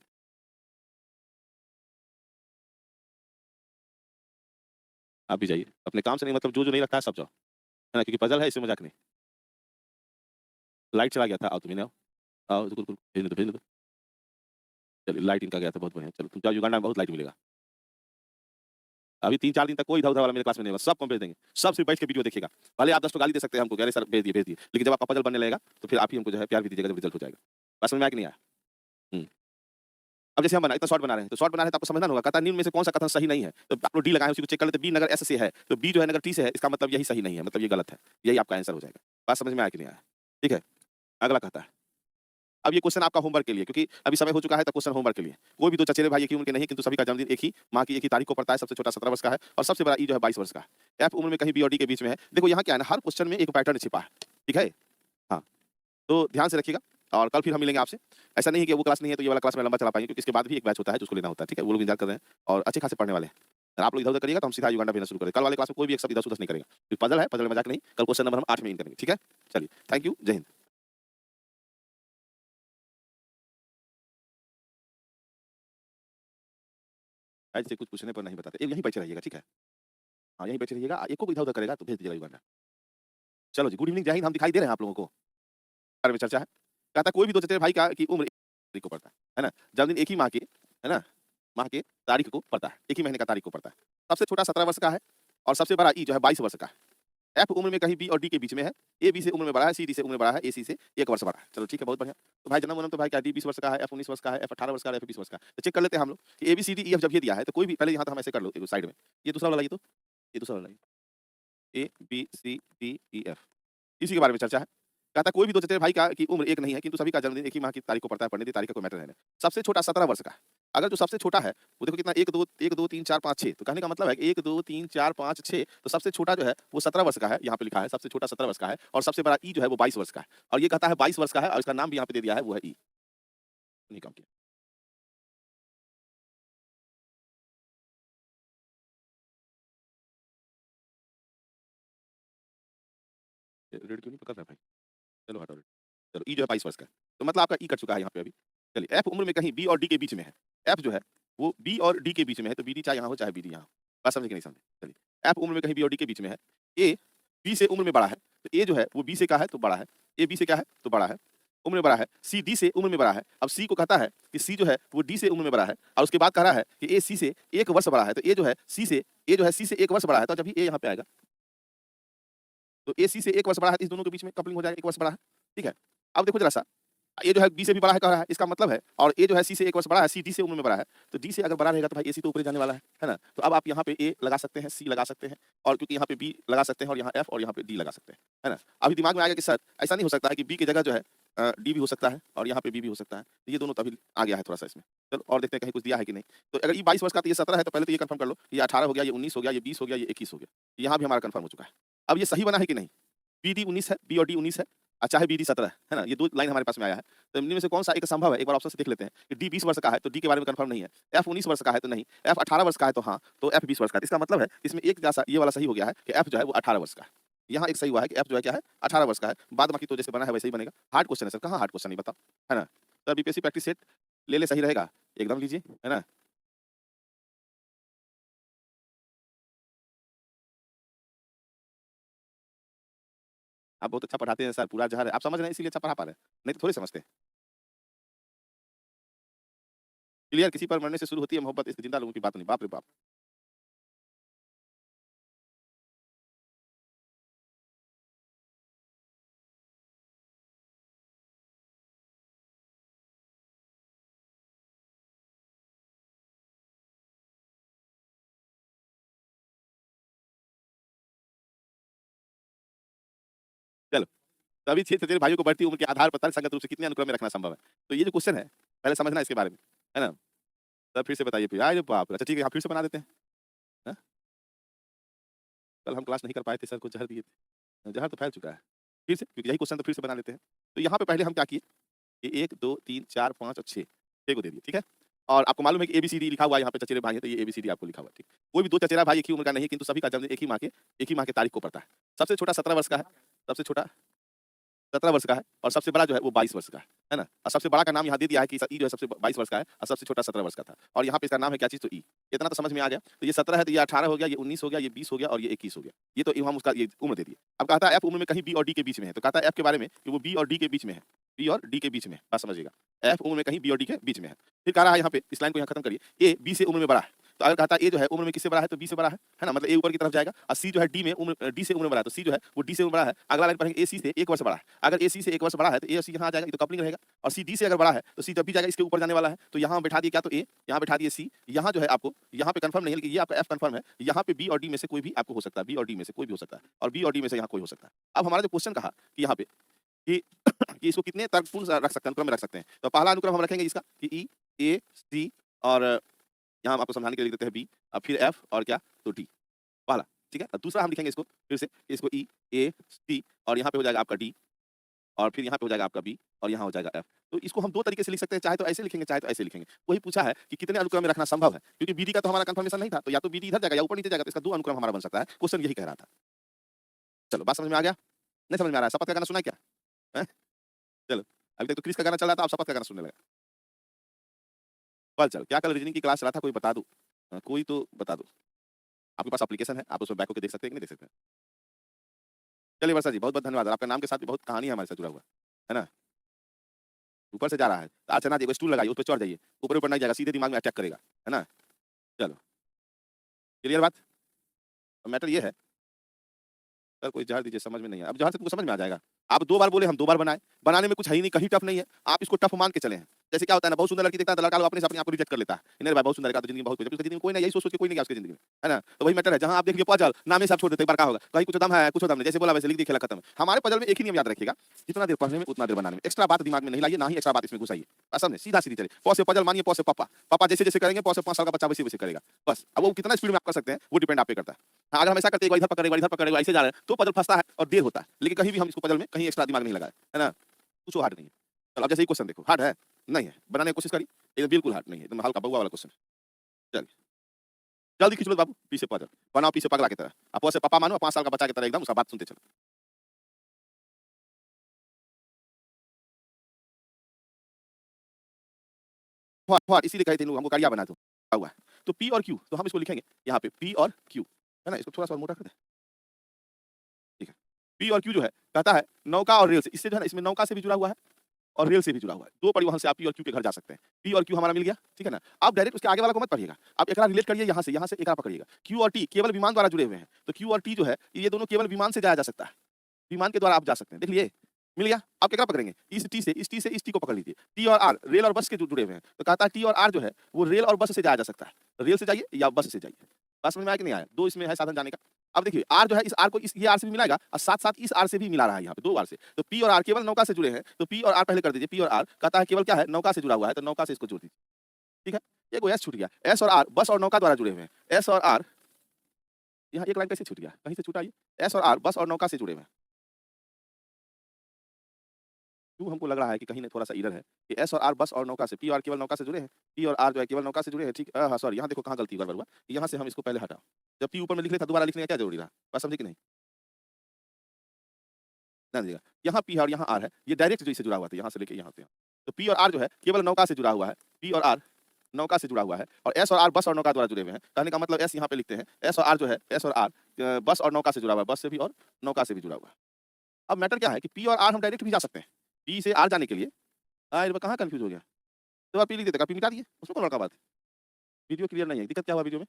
आप भी जाइए, अपने काम से नहीं मतलब जो नहीं रखा है सब जाओ, है ना? क्योंकि पज़ल है, इसमें मज़ाक नहीं। लाइट चला गया था, आओ तुम इन्हें आओ। आओ, रुको, रुको, भेजने दो, भेजने दो। चलिए लाइट इनका गया था, बहुत बढ़िया। चलो तुम जाओ, युगांडा में बहुत लाइट मिलेगा। अभी 3-4 दिन तक कोई इधर-उधर वाला मेरे क्लास में नहीं होगा, सबको हम भेज देंगे। सब सिर्फ बैठ के वीडियो देखिएगा। भले आप 10 तो गाली दे सकते हैं हमको कि अरे सर भेज दिए, भेज दिए। लेकिन जब आपका पज़ल बनने लगेगा, तो फिर आप ही हमको जो है प्यार भी दीजिएगा, जब रिज़ल्ट हो जाएगा। बात समझ में आया कि नहीं आया? हुँ। अब जैसे हम बना इतना शॉर्ट बना रहे हैं, तो शॉर्ट बना रहे हैं तो आपको समझना होगा कथन निम्न में से कौन-सा कथन सही नहीं है। तो आप लोग डी लगाएँ, उसी को चेक कर लेते हैं, बी अगर एस से है, तो बी जो है अगर टी से है, इसका मतलब यही सही नहीं है, मतलब ये गलत है। यही आपका आंसर हो जाएगा। बात समझ में आया कि नहीं आया? ठीक है? अगला कहता है, अब ये क्वेश्चन आपका होमवर्क के लिए, क्योंकि अभी समय हो चुका है, तो क्वेश्चन होमवर्क के लिए। कोई भी 2 चचेरे भाई एक ही उम्र के नहीं, किंतु सभी का जन्मदिन एक ही माह की एक ही तारीख को पड़ता है। सबसे छोटा 17 वर्ष का है और सबसे बड़ा ई जो है 22 वर्ष का है। एफ उम्र में कहीं बी और डी के बीच में है। देखो यहाँ क्या है ना, हर क्वेश्चन में एक पैटर्न छिपा है। ठीक है? हाँ, तो ध्यान से रखिएगा और कल फिर हम मिलेंगे आपसे। ऐसा नहीं है कि वो क्लास नहीं है तो ये वाला क्लास में लंबा चला पाएँगे, क्योंकि इसके बाद भी एक बैच होता है, जो उसको लेना होता है। ठीक है? वो लोग इंतज़ार कर रहे हैं और अच्छे खासे पढ़ने वाले हैं। अगर आप लोग इधर-उधर करिएगा तो हम सीधा युगांडा भेजना शुरू करेंगे। कल वाले क्लास में कोई भी एक शब्द इधर-उधर नहीं करेगा। फिर पज़ल है, पज़ल में मज़ाक नहीं। कल क्वेश्चन नंबर हम 8 में इन करेंगे। ठीक है? चलिए, थैंक यू। जय हिंद। आज से कुछ पूछने पर नहीं बताते। यहीं बैठे रहिएगा, ठीक है? हाँ, यहीं बैठे रहिएगा। एक को इधर-उधर करेगा तो भेज दीजिएगा युगांडा। चलो जी, गुड इवनिंग, जय हिंद। हम दिखाई दे रहे हैं आप लोगों को? बारे में चर्चा है। कहता है कोई भी 2 चचेरे भाई का की उम्र तारीख को पड़ता है ना? जन्मदिन एक ही माह के, है ना? माह के तारीख को पड़ता है। एक ही महीने का तारीख को पड़ता है। सबसे छोटा 17 वर्ष का है और सबसे बड़ा ई जो है 22 वर्ष का है। एफ उम्र में कहीं बी और डी के बीच में है। ए बी से उम्र में बड़ा है, सी डी से उम्र में बड़ा है, ए सी से 1 वर्ष बड़ा है। चलो ठीक है, बहुत बढ़िया। तो भाई जन्म-वन्म तो भाई क्या डी 20 वर्ष का है, एफ 19 वर्ष का है, एफ 18 वर्ष का है, एफ 20 वर्ष का है। तो चेक कर लेते हैं हम लोग कि A B C D E F जब ये दिया है तो कोई भी पहले यहाँ तो हम ऐसे कर लो एक साइड में। ये दूसरा वाला लाइए तो, ये दूसरा वाला लाइए। ए, B, C, D, E, F. इसी के बारे में चर्चा है। कहता है कोई भी 2 चचेरे भाई का की उम्र एक नहीं है, किंतु सभी का जन्मदिन एक ही माह की तारीख को पड़ता है, पढ़ने की तारीख का कोई मैटर नहीं है। सबसे छोटा 17 वर्ष का है। अगर जो सबसे छोटा है, वो देखो कितना 1 2 3 4 5 6, तो कहने का मतलब है कि 1 2 3 4 5 6, तो सबसे छोटा जो है वो 17 वर्ष का है, यहाँ पे लिखा है सबसे छोटा 17 वर्ष का है और सबसे बड़ा ई जो है वो 22 वर्ष का है। और ये कहता है 22 वर्ष का है और इसका नाम भी यहाँ पे दे दिया है, वो है ई। नहीं काम किया। ये रेड क्यों नहीं पकड़ रहा है भाई? चलो हटाओ रेड। चलो ई जो है 22 वर्ष का है। तो मतलब आपका ई कट चुका है यहाँ पे अभी। चलिए एफ उम्र में कहीं बी और डी के बीच में है। एफ जो है वो बी और डी के बीच में है, तो बी डी चाहे यहाँ हो चाहे बी डी यहाँ हो। बात समझे कि नहीं समझे? चलिए एफ उम्र में कहीं बी और डी के बीच में है। ए बी से उम्र में बड़ा है, तो ए जो है वो बी से क्या है तो बड़ा है। ए बी से क्या है तो बड़ा है, उम्र में बड़ा है। सी डी से उम्र में बड़ा है। अब सी को कहता है कि सी जो है वो डी से उम्र में बड़ा है और उसके बाद कह रहा है कि ए सी से 1 वर्ष बड़ा है। तो ए जो है सी से 1 वर्ष बड़ा है, तो जब ए यहाँ पे आएगा तो ए सी से 1 वर्ष बड़ा है, तो इस दोनों के बीच में कपलिंग हो जाएगा, 1 वर्ष बड़ा है। ठीक है? अब देखो ज़रा सा, ये जो है बी से भी बड़ा है कह रहा है, इसका मतलब है और ए जो है सी से 1 वर्ष बड़ा है, सी डी से उम्र में बड़ा है। तो डी से अगर बड़ा रहेगा तो भाई ए सी तो ऊपर ही जाने वाला है ना? तो अब आप यहाँ पे ए लगा सकते हैं, सी लगा सकते हैं और क्योंकि यहाँ पे बी लगा सकते हैं और यहाँ एफ और यहाँ पे डी लगा सकते हैं, है ना? अभी दिमाग में आएगा कि सर ऐसा नहीं हो सकता है कि बी की जगह जो है डी भी हो सकता है और यहाँ पे बी भी हो सकता है। तो ये दोनों तो अभी आ गया है थोड़ा-सा इसमें। चलो और देखते हैं कहीं कुछ दिया है कि नहीं। तो अगर ये 22 वर्ष का तो ये 17 है, तो पहले तो ये कन्फर्म कर लो। ये 18 हो गया, ये 19 हो गया, ये 20 हो गया, ये 21 हो गया। यहाँ भी हमारा कन्फर्म हो चुका है। अब ये सही बना है कि नहीं? बी डी 19 है, बी और डी 19 है, चाहे बी डी 17 है ना? ये 2 लाइन हमारे पास में आया है। तो इनमें से कौन-सा एक संभव है? एक बार ऑप्शन से देख लेते हैं कि डी 20 वर्ष का है, तो डी के बारे में कन्फर्म नहीं है। एफ 19 वर्ष का है तो नहीं, एफ 18 वर्ष का है तो हाँ, तो एफ 20 वर्ष का है। इसका मतलब है इसमें एक जैसा ये वाला सही हो गया है कि एफ जो है वो 18 वर्ष का है। यहाँ एक सही हुआ है कि एफ जो है क्या है 18 वर्ष का है। बाद बाकी तो जैसे बना है वैसे ही बनेगा। हार्ड क्वेश्चन है सर, कहाँ हार्ड क्वेश्चन है बताओ, है ना? सर बीपीएससी प्रैक्टिस सेट ले सही रहेगा, एकदम लीजिए, है ना? आप बहुत अच्छा पढ़ाते हैं सर, पूरा जहर है। आप समझ रहे हैं इसीलिए अच्छा पढ़ा पा रहे हैं, नहीं तो थोड़ी समझते। क्लियर किसी पर मरने से शुरू होती है मोहब्बत, इस जिंदा लोगों की बात नहीं। बाप रे बाप! चलो, तो अभी 6 चचेरे भाइयों को बढ़ती उम्र के आधार पर तर्कसंगत रूप से कितने अनुक्रम में रखना संभव है? तो ये जो क्वेश्चन है, पहले समझना इसके बारे में, है ना? सर फिर से बताइए फिर। अरे बाप रे! अच्छा ठीक है, आप फिर से बना देते हैं। हाँ? कल हम क्लास नहीं कर पाए थे, सर को ज़हर दिए थे। ज़हर तो फैल चुका है। फिर से क्योंकि यही क्वेश्चन तो फिर से बना लेते हैं। तो यहाँ पे पहले हम क्या किए कि 1, 2, 3, 4, 5 और 6, 6 को दे दिए, ठीक है? और आपको मालूम है कि एबीसीडी लिखा हुआ है यहाँ पे चचेरे भाई हैं, तो ये एबीसीडी आपको लिखा हुआ है, ठीक। कोई भी 2 चचेरा भाई एक ही उम्र का नहीं है, किंतु सभी का जन्मदिन एक ही माह के तारीख को पड़ता है। सबसे छोटा 17 वर्ष का है, सबसे छोटा 17 वर्ष का है और सबसे बड़ा जो है वो 22 वर्ष का है ना? और सबसे बड़ा का नाम यहाँ दे दिया है कि ई जो है सबसे 22 वर्ष का है और सबसे छोटा 17 वर्ष का था और यहाँ पे इसका नाम है क्या चीज़ तो ई। इतना तो समझ में आ गया। तो ये 17 है तो ये 18 हो गया, ये 19 हो गया, ये 20 हो गया और ये 21 हो गया। ये तो हम उसका ये उम्र दे दिए। अब कहता है एफ उम्र में कहीं बी और डी के बीच में है। तो कहता है एफ के बारे में कि वो बी और डी के बीच में है। बी और डी के बीच में है। बात समझिएगा। एफ उम्र में कहीं बी और डी के बीच में है। फिर कह रहा है यहाँ पे इस लाइन को यहाँ खत्म करिए। ए बी से उम्र में बड़ा है। तो अगर कहता है ए जो है उम्र में किससे बड़ा है तो बी से बड़ा है ना? मतलब ए ऊपर की तरफ जाएगा और सी जो है डी में उम्र डी से उम्र में बड़ा है तो सी जो है वो डी से उम्र बड़ा है। अगला लाइन पढ़ेंगे ए सी से 1 वर्ष बड़ा है। अगर ए सी से 1 वर्ष बड़ा है तो ए और सी यहाँ आ जाएगा, ये तो कपलिंग रहेगा और सी डी से अगर बड़ा है तो सी जब भी जाएगा इसके ऊपर जाने वाला है। तो यहाँ बैठा दिए क्या तो ए, यहाँ बैठा दिए सी, यहाँ जो है आपको यहाँ पे कंफर्म नहीं है लेकिन ये आपका एफ कंफर्म है। यहाँ पे बी और डी में से कोई भी आपको हो सकता है, बी और डी में से कोई भी हो सकता है और बी और डी में से यहाँ कोई हो सकता है। अब हमारा जो क्वेश्चन कहा कि यहाँ पे कि कि इसको कितने तर्कपूर्ण रख सकते हैं, अनुक्रम में रख सकते हैं। तो पहला अनुक्रम हम रखेंगे इसका कि ई ए सी और यहाँ हम आपको समझाने के लिए लिख देते हैं बी और फिर एफ और क्या तो डी पहला, ठीक है। और दूसरा हम लिखेंगे इसको फिर से इसको ई ए सी और यहाँ पे हो जाएगा आपका डी और फिर यहाँ पे हो जाएगा आपका बी और यहाँ हो जाएगा एफ। तो इसको हम दो तरीके से लिख सकते हैं, चाहे तो ऐसे लिखेंगे चाहे तो ऐसे लिखेंगे। वही पूछा है कि कितने अनुक्रम में रखना संभव है, क्योंकि बीडी का तो हमारा कंफर्मेशन नहीं था, तो या तो बीडी इधर जाएगा या ऊपर नीचे जाएगा, तो इसका दो अनुक्रम हमारा बन सकता है। क्वेश्चन यही कह रहा था। चलो बात समझ में आ गया? नहीं समझ में आ रहा है? शपथ का गाना सुना है क्या? हैं? चलो अभी तक तो क्रिस का गाना चल रहा था, आप शपथ का गाना सुनने लगा। चल क्या कल रीजनिंग की क्लास चला था, कोई बता दो, कोई तो बता दो। आपके पास एप्लीकेशन है, आप उसमें बैक होकर देख सकते हैं कि नहीं देख सकते हैं? चलिए वर्षा जी बहुत बहुत धन्यवाद। आपका नाम के साथ भी बहुत कहानी है हमारे साथ जुड़ा हुआ है ना। ऊपर से जा रहा है अच्छा ना, देखो स्टूल लगाइए, उस पर चढ़ जाइए, ऊपर ऊपर नहीं जाएगा, सीधे दिमाग में अटैक करेगा, है ना। चलो क्लियर बात। मैटर ये है सर कोई जहर दीजिए, समझ में नहीं है। अब जहर से तुमको समझ में आ जाएगा। आप 2 बार बोले, हम 2 बार बनाए, बनाने में कुछ है ही नहीं, कहीं टफ नहीं है, आप इसको टफ मान के चले हैं। जैसे क्या होता है ना, बहुत सुंदर लड़की देखता है तो लड़का लोग अपने से अपने आप को रिजेक्ट कर लेता है, नहीं भाई बहुत सुंदर लड़का तो जिंदगी में बहुत कुछ है, उसकी जिंदगी में कोई नहीं, यही सोच सोच के कोई नहीं गया उसकी जिंदगी में, है ना। तो वही मैटर है, जहां आप देखिए पजल नाम से आप छोड़ देते एक बार, क्या होगा कहीं कुछ दम है कुछ दम नहीं, जैसे बोला वैसे लिख दिए, खेला खत्म। हमारे पजल में एक ही नियम याद रखिएगा, जितना देर पढ़ने में उतना देर बनाने में, एक्स्ट्रा बात दिमाग में नहीं लाइए, ना ही एक्स्ट्रा बात इसमें घुसाइए। समझे? सीधा सीधी चले, पौ से पजल मानिए, पौ से पापा, पापा जैसे जैसे करेंगे पौ से 5 साल का बच्चा वैसे वैसे करेगा बस। अब वो कितना स्पीड में आप कर सकते हैं वो डिपेंड आप पे करता है। हाँ, अगर हमेशा करते एक बार इधर पकड़ेगा इधर पकड़ेगा ऐसे जा रहे हैं तो पजल फंसता है और देर होता है, लेकिन कहीं भी हम इसको पजल में कहीं एक्स्ट्रा दिमाग नहीं लगाए, है ना। कुछ हार्ड नहीं है। चलो अब जैसे ही क्वेश्चन देखो, हार्ड है नहीं है, बनाने की कोशिश करी, ये बिल्कुल हार्ड नहीं है, एकदम हल्का बउआ वाला क्वेश्चन। चलिए जल्दी खींच लो बाबू, पीछे पजल बनाओ, पीछे पगला की तरह, आप से पापा मानो 5 साल का बच्चा की तरह एकदम उसका बात सुनते चलो। इसीलिए कहे थे लोग हमको कारिया बना दो हुआ है। तो पी और क्यू, तो हम इसको लिखेंगे यहाँ पे पी और क्यू, है ना। इसको थोड़ा सा मोटा कर दे, ठीक है। पी और क्यू जो है कहता है नौका और रेल से, इससे जो है ना इसमें नौका से भी जुड़ा हुआ है और रेल से भी जुड़ा हुआ है, 2 परिवहन से आप पी और क्यू के घर जा सकते हैं। पी और क्यू हमारा मिल गया, ठीक है ना। आप डायरेक्ट उसके आगे वाला को मत पढ़िएगा, आप एकरा रिलेट करिए, यहाँ से एकरा पकड़िएगा। क्यू और टी केवल विमान द्वारा जुड़े हुए हैं, तो क्यू और टी जो है ये दोनों केवल विमान से जाया जा सकता है, विमान के द्वारा आप जा सकते हैं। देख लिए मिल गया। आप क्या पकड़ेंगे, इस टी से इस टी को पकड़ लीजिए। टी और आर रेल और बस के जुड़े हुए हैं, तो कहता है टी और आर जो है वो रेल और बस से जाया जा सकता है, रेल से जाइए या बस से जाइए। बस समझ में आया कि नहीं आया? 2 इसमें है साधन जाने का। अब देखिए आर जो है इस आर को इस ये आर से भी मिलाएगा और साथ-साथ इस आर से भी मिला रहा है यहाँ पे 2 आर से। तो पी और आर केवल नौका से जुड़े हैं, तो पी और आर पहले कर दीजिए। पी और आर कहता है केवल क्या है, नौका से जुड़ा हुआ है, तो नौका से इसको जोड़ दीजिए, ठीक है। ये को एस छूट गया, एस और आर बस और नौका द्वारा जुड़े हुए हैं। एस और आर यहाँ एक लाइन कैसे छूट गया, कहीं से छूटा ये। एस और आर बस और नौका से जुड़े हुए हैं। क्यों हमको लग रहा है कि कहीं न थोड़ा-सा एरर है कि एस और आर बस और नौका से, पी और आर केवल नौका से जुड़े हैं, पी और आर जो है केवल नौका से जुड़े हैं, ठीक। हाँ, सॉरी यहाँ देखो कहाँ गलती गड़बड़ हुआ, यहाँ से हम इसको पहले हटाओ। जब पी ऊपर में लिख रहे था दोबारा लिखने का क्या ज़रूरी रहा? बात समझे कि नहीं? ध्यान दीजिएगा, यहाँ पी है और यहाँ आर है, ये डायरेक्ट जो इससे जुड़ा हुआ था, यहाँ से लेके यहाँ पे। तो पी और आर जो है केवल नौका से जुड़ा हुआ है, पी और आर नौका से जुड़ा हुआ है और एस और आर बस और नौका द्वारा जुड़े हुए हैं। कहने का मतलब एस यहाँ पे लिखते हैं, एस और आर जो है, एस और आर बस और नौका से जुड़ा हुआ है, बस से भी और नौका से भी जुड़ा हुआ है। अब मैटर क्या है कि पी और आर हम डायरेक्ट भी जा सकते हैं, पी से आर जाने के लिए। इस बार कहाँ कन्फ्यूज़ हो गया? तो आप पी लिख देते, पी मिटा दिए, उसमें कौन बड़का बात है? वीडियो क्लियर नहीं है, दिक्कत क्या हुआ वीडियो में?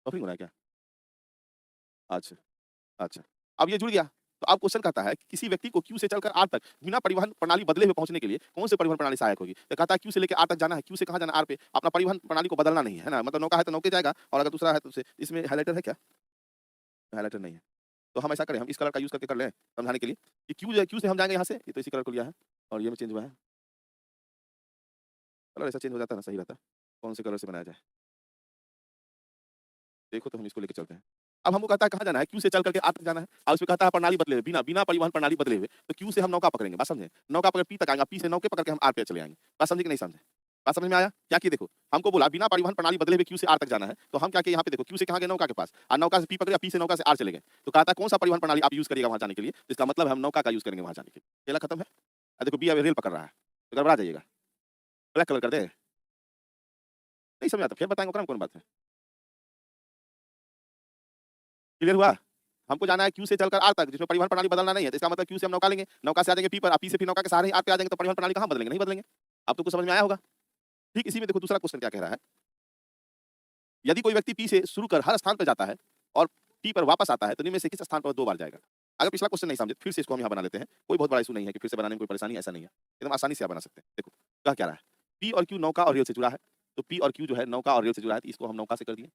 बफरिंग हो रहा है क्या? अच्छा, अच्छा। अब ये जुड़ गया, तो अब क्वेश्चन कहता है कि किसी व्यक्ति को क्यू से चलकर आर तक बिना परिवहन प्रणाली बदले हुए पहुंचने के लिए कौन से परिवहन प्रणाली सहायक होगी? तो कहता है क्यू से लेके आर तक जाना है, क्यू से कहाँ जाना है? आर पे। अपना परिवहन प्रणाली को बदलना नहीं है, है ना? मतलब नौका है तो नौके जाएगा और अगर दूसरा है तो उसे इसमें हाइलाइटर है क्या? हाइलाइटर नहीं है। तो हम ऐसा करें, हम इस कलर का यूज़ करके कर लें समझाने के लिए कि क्यू जो है, क्यू से हम जाएँगे यहाँ से, ये तो इसी कलर को लिया है और ये में चेंज हुआ है। कलर ऐसा चेंज हो जाता है ना, सही रहता। कौन से कलर से बनाया जाए? देखो तो हम इसको लेके चलते हैं। अब हमको कहता है कहाँ जाना है? क्यू से चल करके आर तक जाना है और उसमें कहता है प्रणाली बदले हुए, बिना परिवहन प्रणाली बदले हुए। तो क्यू से हम नौका पकड़ेंगे, बात समझे? नौका पकड़ पी तक आएगा, पी से नौके पकड़ के हम आर पे चले आएँगे। बात समझे कि नहीं समझे? बात समझ में आया? क्या किए देखो, हमको बोला बिना परिवहन प्रणाली बदले हुए क्यू से आर तक जाना है, तो हम क्या किए यहाँ पे देखो, क्यू से कहाँ गए? नौका के पास, और नौका से पी पकड़े, पी से नौका से आर चले गए। तो कहता है कौन सा परिवहन प्रणाली आप यूज़ करिएगा वहाँ जाने के लिए? इसका मतलब हम नौका का यूज़ करेंगे वहाँ जाने के लिए। खेला खत्म है। देखो बी अब रेल पकड़ रहा है, तो गड़बड़ा जाइएगा। ब्लैक कलर कर दे? नहीं समझ आता, फिर बताएँगे ओकरा में कौन बात है। क्लियर हुआ? हमको जाना है क्यू से चलकर आर तक, जिसमें परिवहन प्रणाली बदलना नहीं है, तो इसका मतलब क्यू से हम नौका लेंगे, नौका से आ जाएंगे पी पर, पी से फिर नौका के सहारे ही आर पे आ जाएंगे, तो परिवहन प्रणाली कहाँ बदलेंगे? नहीं बदलेंगे। अब तो कुछ समझ में आया होगा। ठीक इसी में देखो दूसरा क्वेश्चन क्या कह रहा है, यदि कोई व्यक्ति पी से शुरू कर हर स्थान पर जाता है और पी पर वापस आता है, तो इनमें से किस स्थान पर 2 बार जाएगा? अगर पिछला क्वेश्चन नहीं समझे, फिर से इसको हम यहाँ बना लेते हैं। कोई बहुत बड़ा इशू नहीं है कि फिर से बनाने में कोई परेशानी ऐसा नहीं है। एकदम आसानी से आप बना सकते हैं। देखो, कह क्या रहा है? पी और क्यू नौका और रेल से जुड़ा है। तो पी और क्यू जो है नौका और रेल से जुड़ा है, तो इसको हम नौका से कर दिए।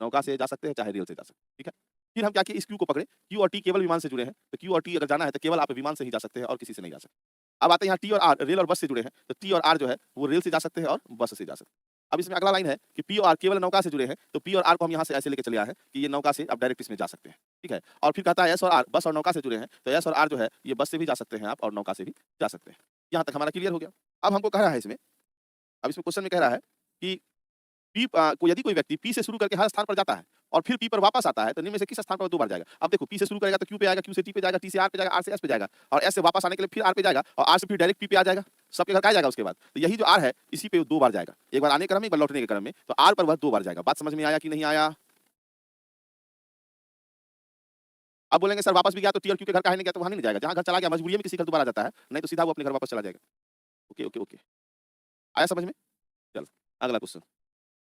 नौका से जा सकते हैं, चाहे रेल से जा सकते हैं। ठीक है? फिर हम क्या किए, इस क्यू को पकड़े, क्यू और टी केवल विमान से जुड़े हैं। तो क्यू और टी अगर जाना है, तो केवल आप विमान से ही जा सकते हैं और किसी से नहीं जा सकते। अब आते हैं यहाँ टी और आर, रेल और बस से जुड़े हैं। तो टी और आर जो है, वो रेल से जा सकते हैं और बस से जा सकते हैं। अब इसमें अगला लाइन है कि पी और आर केवल नौका से जुड़े हैं, तो पी और आर को हम यहाँ से ऐसे लेके चले आए हैं कि ये नौका से आप डायरेक्ट इसमें जा सकते हैं। ठीक है? और फिर कहता है एस और आर बस और नौका से जुड़े हैं, तो एस और आर जो है ये बस से भी जा सकते हैं आप और नौका से भी जा सकते हैं। यहाँ तक हमारा क्लियर हो गया। अब हमको कह रहा है इसमें, अब इसमें क्वेश्चन में कह रहा है कि पी को यदि कोई व्यक्ति पी से शुरू करके हर स्थान पर जाता है और फिर पी पर वापस आता है, तो इनमें से किस स्थान पर 2 बार जाएगा? अब देखो पी से शुरू करेगा तो क्यू पे आएगा, क्यू से टी पे जाएगा, टी से आर पे जाएगा, आर से एस पे जाएगा, और एस से वापस आने के लिए फिर आर पे जाएगा, और आर से फिर डायरेक्ट पी पे आ जाएगा। सबके घर कहाँ जाएगा उसके बाद? तो यही जो आर है, इसी पे 2 बार जाएगा। एक बार आने के क्रम में, एक बार लौटने के क्रम में, तो आर पर वह 2 बार जाएगा। बात समझ में आया कि नहीं आया? अब बोलेंगे सर वापस भी गया तो टी और क्यू के घर काहे नहीं गया? तो वहाँ नहीं जाएगा, जहाँ घर चला गया मजबूरी में किसी घर दोबारा जाता है, नहीं तो सीधा वो अपने घर वापस चला जाएगा। Okay, okay, okay. आया समझ में? चलो, अगला क्वेश्चन।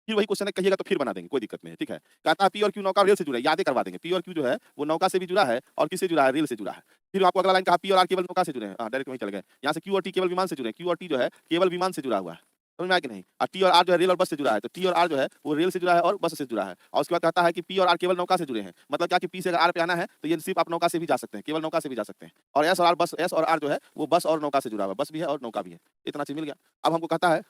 फिर वही क्वेश्चन है, कहिएगा तो फिर बना देंगे, कोई दिक्कत नहीं है। ठीक है? कहता है पी और क्यू नौका और रेल से जुड़ा है, यादें करवा देंगे। पी और क्यू जो है वो नौका से भी जुड़ा है और किससे जुड़ा है? रेल से जुड़ा है। फिर आपको अगला लाइन कहा पी और आर केवल नौका से जुड़े हैं, डायरेक्ट वहीं चले गए। यहाँ से क्यू और टी केवल विमान से जुड़े हैं, क्यू और टी जो है केवल विमान से जुड़ा हुआ है। समझ में आया कि नहीं? और टी और आर जो है रेल और बस से जुड़ा है, तो टी और आर जो है वो रेल से जुड़ा है और बस से जुड़ा है। और उसके बाद कहता है कि पी और आर केवल नौका से जुड़े हैं, मतलब क्या कि पी से अगर आर पे आना है तो ये सिर्फ आप नौका से भी जा सकते हैं, केवल नौका से भी जा सकते हैं। और एस और आर बस, एस और आर जो है वो बस और नौका से जुड़ा हुआ है, बस भी है और नौका भी है। इतना चीज मिल गया। अब हमको कहता है